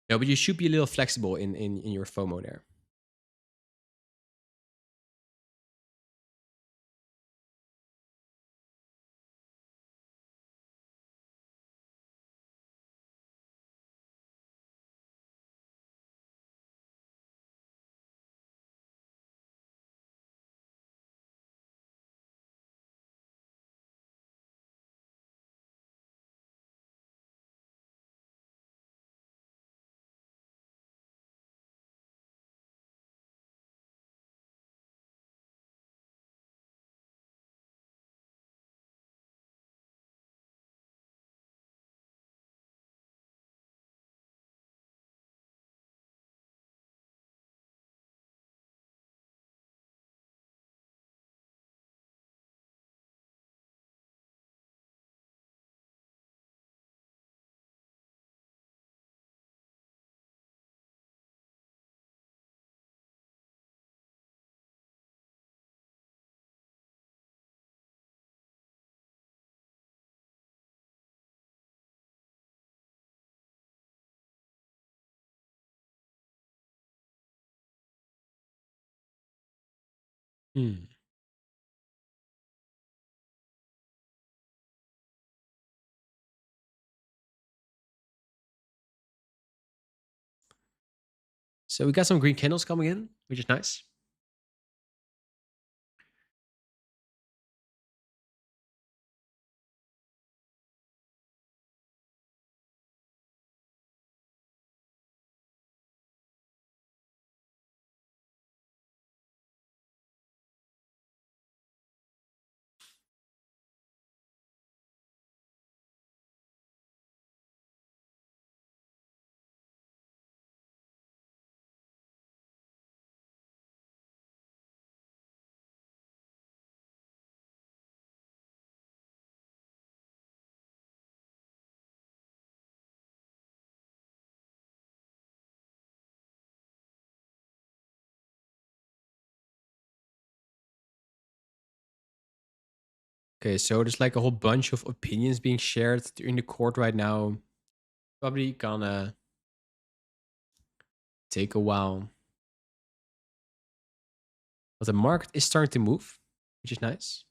No, but you should be a little flexible in your FOMO there. Hmm. So we got some green candles coming in, which is nice. Okay, so there's like a whole bunch of opinions being shared in the court right now. Probably gonna take a while. But the market is starting to move, which is nice.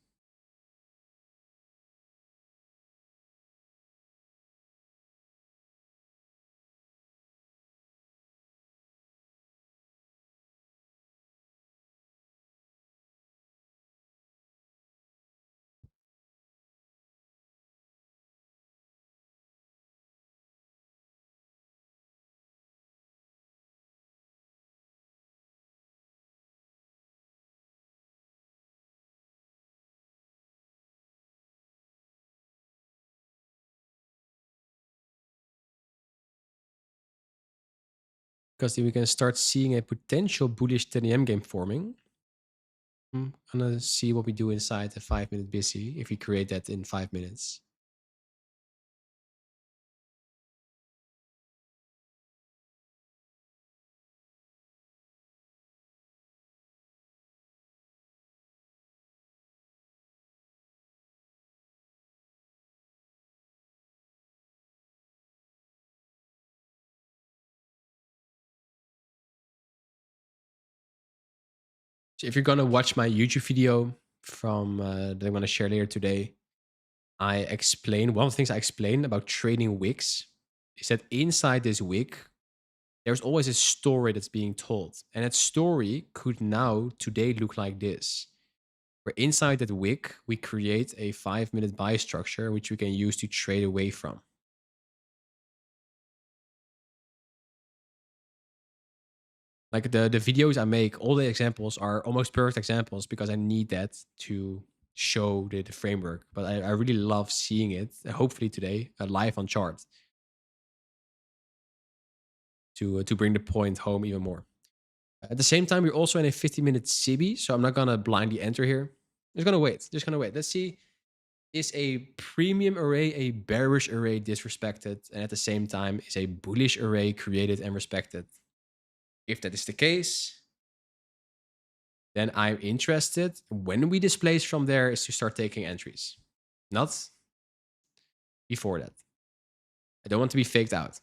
Because we can start seeing a potential bullish 10 game forming. I'm gonna see what we do inside the 5 minute busy if we create that in 5 minutes. So if you're gonna watch my YouTube video from that I'm gonna share later today, I explain one of the things I explain about trading wicks is that inside this wick, there's always a story that's being told. And that story could now today look like this. Where inside that wick, we create a 5 minute buy structure, which we can use to trade away from. Like the videos I make, all the examples are almost perfect examples because I need that to show the framework. But I really love seeing it, hopefully today, live on chart to bring the point home even more. At the same time, we're also in a 50-minute CB, so I'm not gonna blindly enter here. Just gonna wait. Just gonna wait. Let's see. Is a premium array a bearish array disrespected, and at the same time, is a bullish array created and respected? If that is the case, then I'm interested. When we displace from there is to start taking entries, not before that. I don't want to be faked out.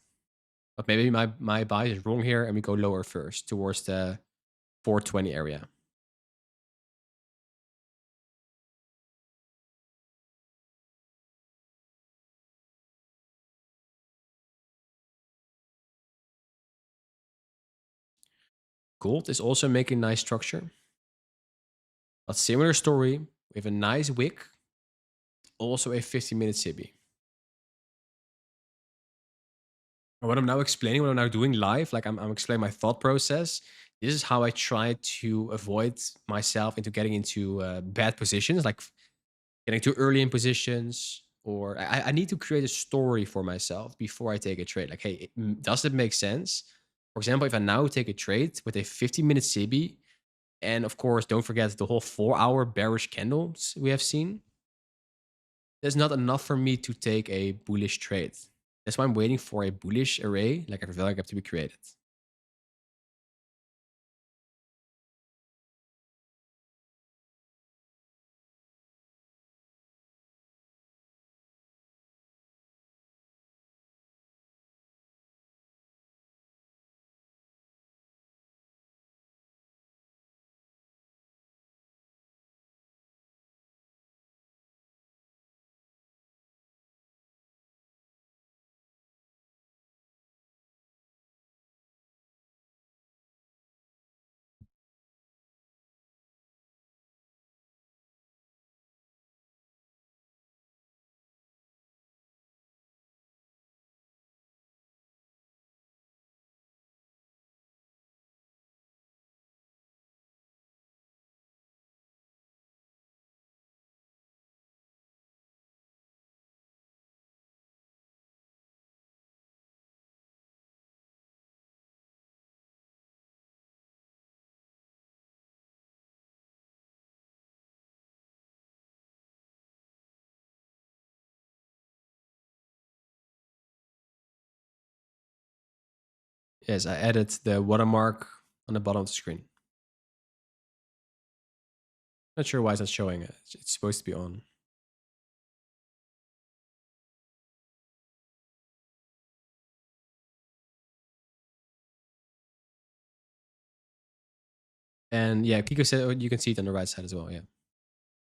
But maybe my buy is wrong here, and we go lower first towards the 420 area. Gold is also making nice structure. But similar story. We have a nice wick, also a 15-minute CB. And what I'm now explaining, what I'm now doing live, like I'm explaining my thought process. This is how I try to avoid myself into getting into bad positions, like getting too early in positions. Or I need to create a story for myself before I take a trade. Like, hey, does it make sense? For example, if I now take a trade with a 15-minute CB, and of course, don't forget the whole 4-hour bearish candles we have seen, there's not enough for me to take a bullish trade. That's why I'm waiting for a bullish array, like a value gap, to be created. Yes, I added the watermark on the bottom of the screen. Not sure why it's not showing it. It's supposed to be on. And yeah, Kiko said, oh, you can see it on the right side as well. Yeah,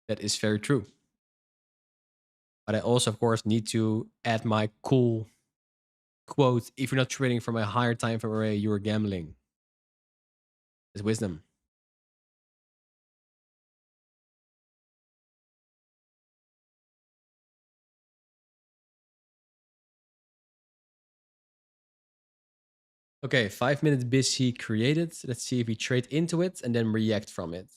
that is very true. But I also, of course, need to add my cool quote: "If you're not trading from a higher time frame array, you're gambling." It's wisdom. Okay, 5 minutes busy created. Let's see if we trade into it and then react from it.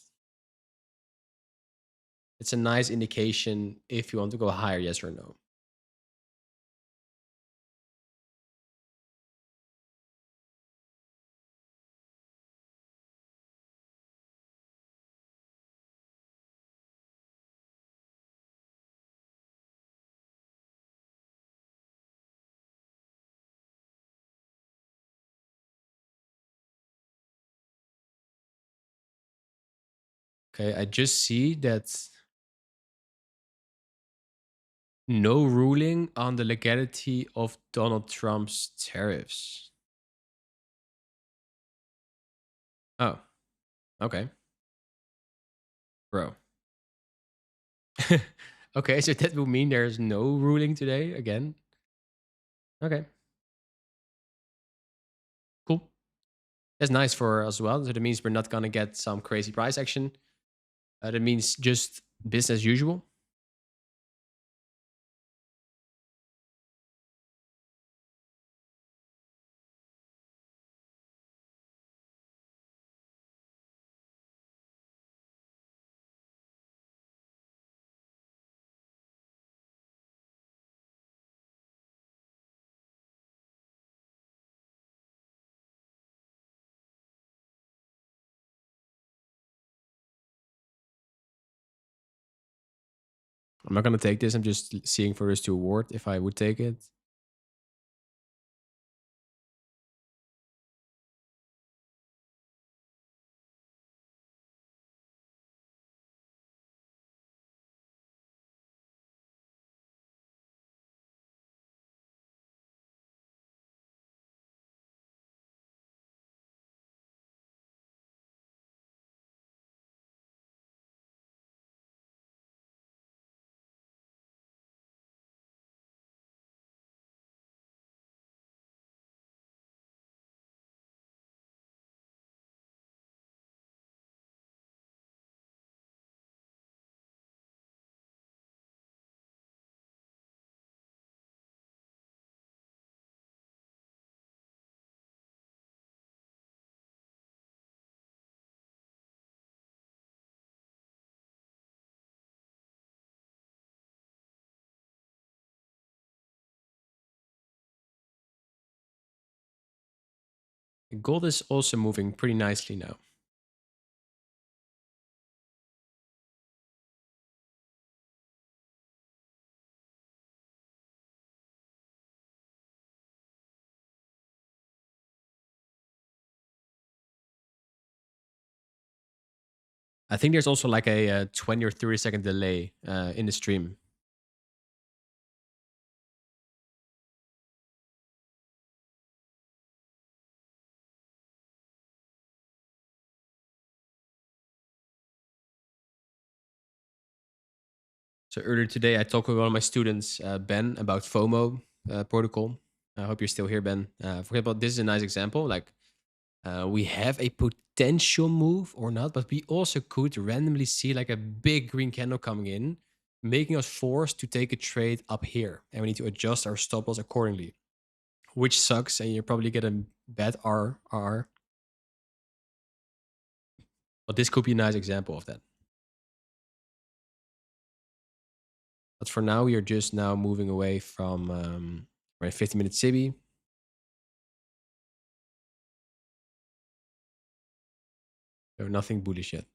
It's a nice indication if you want to go higher, yes or no. Okay, I just see that no ruling on the legality of Donald Trump's tariffs. Oh, okay, bro. Okay, so that will mean there's no ruling today again. Okay, cool. That's nice for us as well. So that means we're not gonna get some crazy price action. That means just business as usual. I'm not gonna take this. I'm just seeing for this to award if I would take it. Gold is also moving pretty nicely now. I think there's also like a 20 or 30-second delay in the stream. So earlier today, I talked with one of my students, Ben, about FOMO protocol. I hope you're still here, Ben. For example, this is a nice example. Like we have a potential move or not, but we also could randomly see like a big green candle coming in, making us forced to take a trade up here, and we need to adjust our stop loss accordingly, which sucks, and you probably get a bad RR. But this could be a nice example of that. But for now, we are just now moving away from we're at 50-minute SIBI. So nothing bullish yet.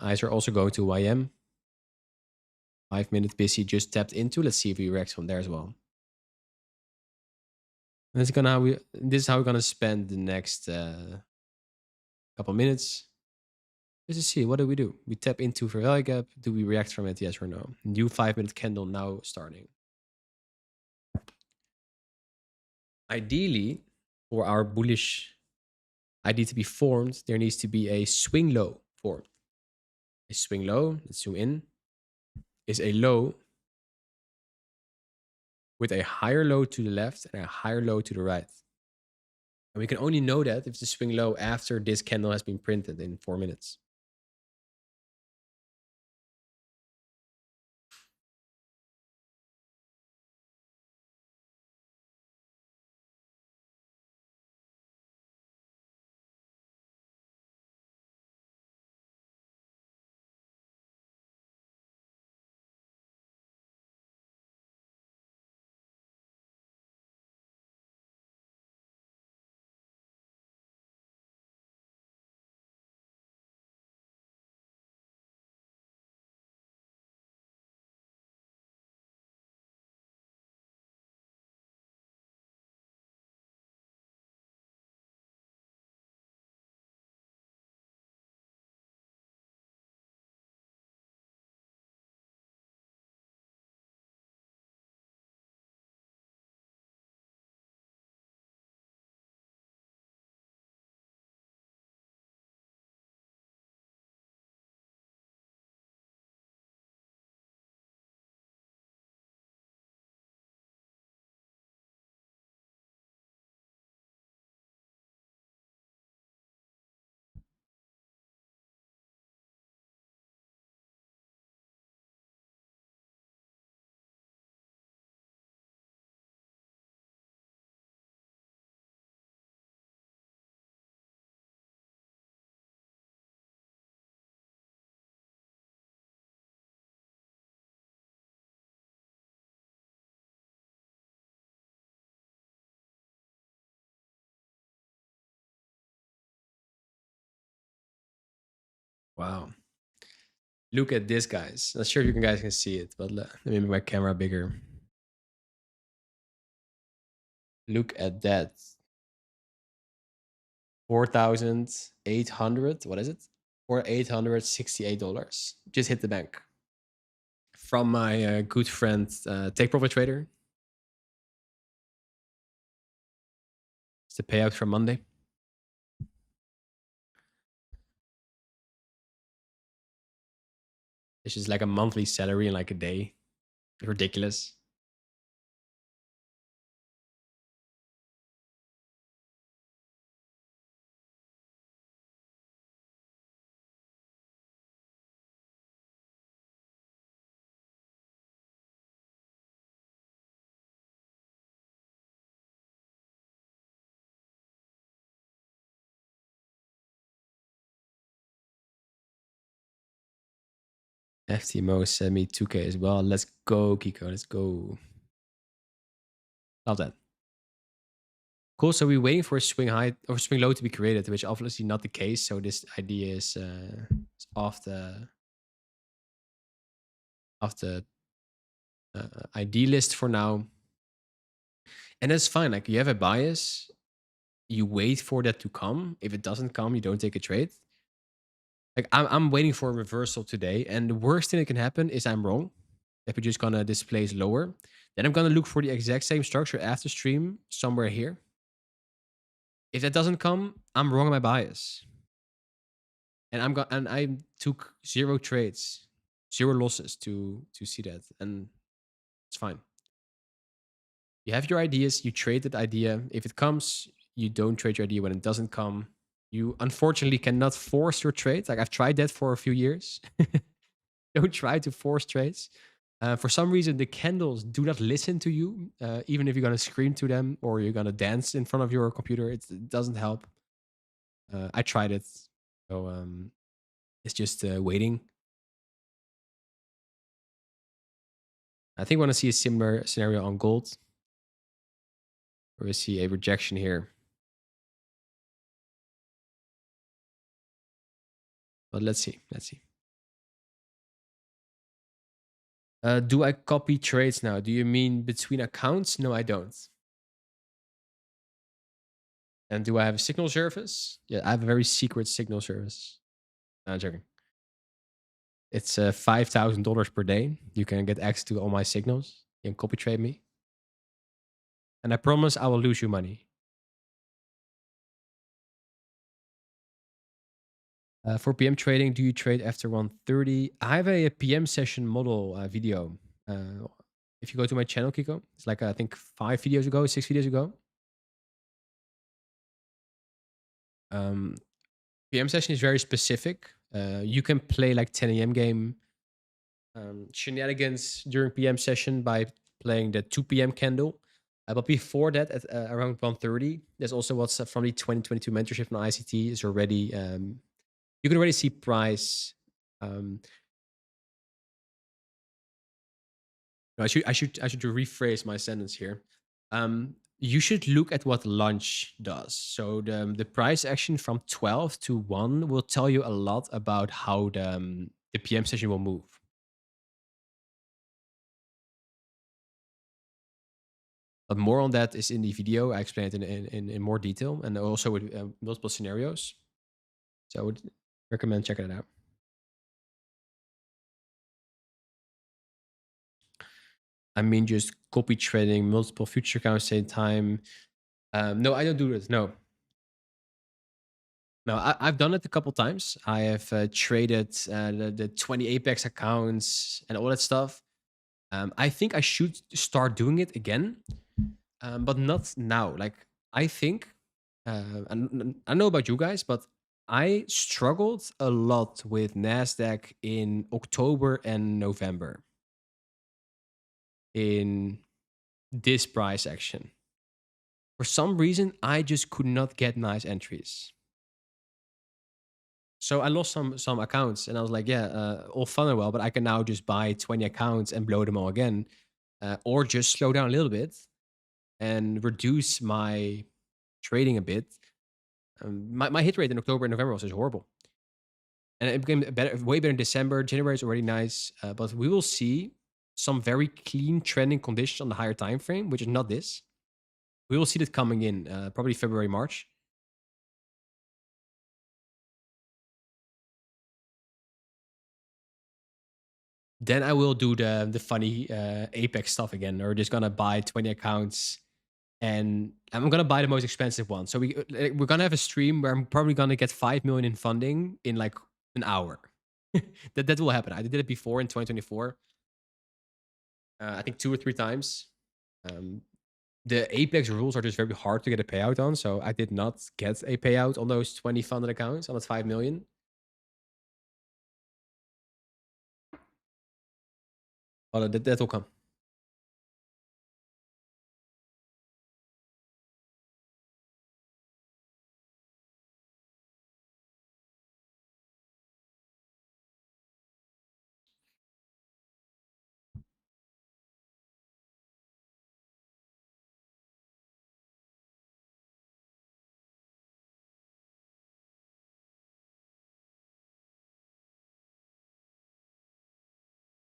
My eyes are also going to YM. 5-minute busy just tapped into. Let's see if we react from there as well. And this is how we're gonna spend the next couple minutes. Let's just see, what do? We tap into for value gap. Do we react from it? Yes or no? New 5-minute candle now starting. Ideally, for our bullish idea to be formed, there needs to be a swing low formed. A swing low, let's zoom in, is a low with a higher low to the left and a higher low to the right. And we can only know that if it's a swing low after this candle has been printed in 4 minutes. Wow. Look at this, guys. Not sure if you guys can see it, but let me make my camera bigger. Look at that. 4,800. What is it? Or $868 just hit the bank from my good friend, Take Profit Trader. It's the payout from Monday. It's just like a monthly salary in like a day. Ridiculous. FTMO sent me 2K as well. Let's go, Kiko. Let's go. Love that. Cool. So we're waiting for a swing high or swing low to be created, which obviously not the case. So this idea is off the ID list for now. And that's fine. Like you have a bias, you wait for that to come. If it doesn't come, you don't take a trade. Like I'm waiting for a reversal today, and the worst thing that can happen is I'm wrong. If we're just gonna displace lower, then I'm gonna look for the exact same structure after stream somewhere here. If that doesn't come, I'm wrong on my bias, and I took 0 trades, 0 losses to see that, and it's fine. You have your ideas, you trade that idea. If it comes, you don't trade your idea. When it doesn't come, you unfortunately cannot force your trade. Like I've tried that for a few years. Don't try to force trades. For some reason, the candles do not listen to you, even if you're gonna scream to them or you're gonna dance in front of your computer. It doesn't help. I tried it, so it's just waiting. I think we want to see a similar scenario on gold, where we see a rejection here. But let's see. Let's see. Do I copy trades now? Do you mean between accounts? No, I don't. And do I have a signal service? Yeah, I have a very secret signal service. No, I'm joking. It's $5,000 per day. You can get access to all my signals. You can copy trade me. And I promise I will lose you money. For PM trading, do you trade after 1:30? I have a PM session model video. If you go to my channel, Kiko, it's like I think 5 videos ago, 6 videos ago. Um, PM session is very specific. You can play like 10 a.m. game shenanigans during PM session by playing the 2 p.m. candle. But before that, at around 1:30, there's also what's from the 2022 mentorship on ICT is already. You can already see price. No, I should rephrase my sentence here. You should look at what lunch does. So the price action from 12 to 1 will tell you a lot about how the PM session will move. But more on that is in the video. I explain it in more detail and also with multiple scenarios. So I would recommend checking it out. I mean, just copy trading multiple future accounts same time. No, I don't do this. No, no, I've done it a couple times. I have traded the 20 Apex accounts and all that stuff. I think I should start doing it again, but not now. Like, I think, and I don't know about you guys, but I struggled a lot with NASDAQ in October and November in this price action. For some reason, I just could not get nice entries. So I lost some accounts, and I was like, yeah, all fun and well, but I can now just buy 20 accounts and blow them all again, or just slow down a little bit and reduce my trading a bit. My hit rate in October and November was just horrible, and it became better, way better in December. January is already nice, but we will see some very clean trending conditions on the higher time frame, which is not this. We will see that coming in probably February, March. Then I will do the funny Apex stuff again, or just gonna buy 20 accounts, and I'm gonna buy the most expensive one. So we're gonna have a stream where I'm probably gonna get 5 million in funding in like an hour. that will happen. I did it before in 2024. I think 2 or 3 times. Um, the Apex rules are just very hard to get a payout on, so I did not get a payout on those 20 funded accounts on that 5 million. But that will come.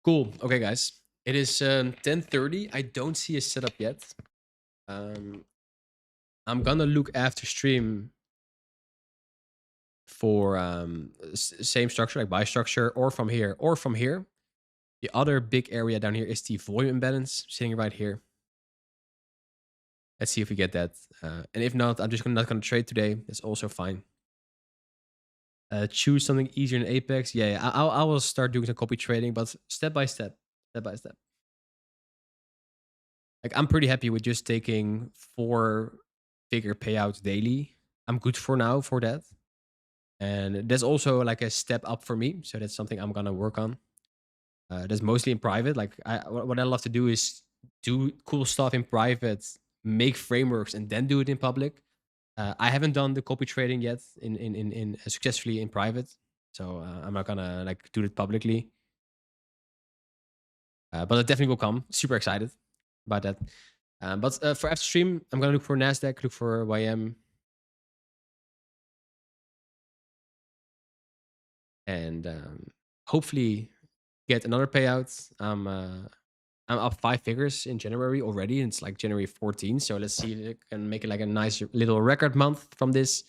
Cool. Okay, guys. It is 10:30. I don't see a setup yet. I'm gonna look after stream for same structure, like buy structure, or from here, or from here. The other big area down here is the volume imbalance sitting right here. Let's see if we get that. And if not, I'm just not gonna trade today. That's also fine. Choose something easier in Apex. Yeah, I will start doing some copy trading, but step by step, step by step. Like, I'm pretty happy with just taking 4-figure payouts daily. I'm good for now for that. And that's also like a step up for me. So that's something I'm gonna work on. That's mostly in private. Like, what I love to do is do cool stuff in private, make frameworks, and then do it in public. I haven't done the copy trading yet in successfully in private, so I'm not gonna like do it publicly. But it definitely will come. Super excited about that. But for after stream, I'm gonna look for Nasdaq, look for YM, and hopefully get another payout. I'm up 5 figures in January already, and it's like January 14. So let's see if I can make it like a nice little record month from this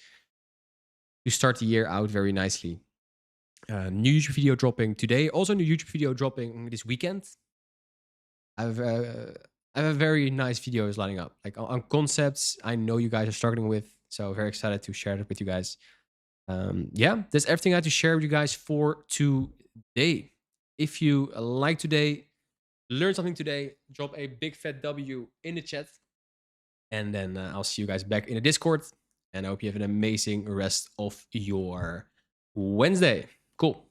to start the year out very nicely. New YouTube video dropping today. Also, new YouTube video dropping this weekend. I have a very nice videos lining up, like on concepts I know you guys are struggling with. So very excited to share it with you guys. Yeah, that's everything I had to share with you guys for today. If you like today, learn something today, drop a big fat W in the chat. And then I'll see you guys back in the Discord. And I hope you have an amazing rest of your Wednesday. Cool.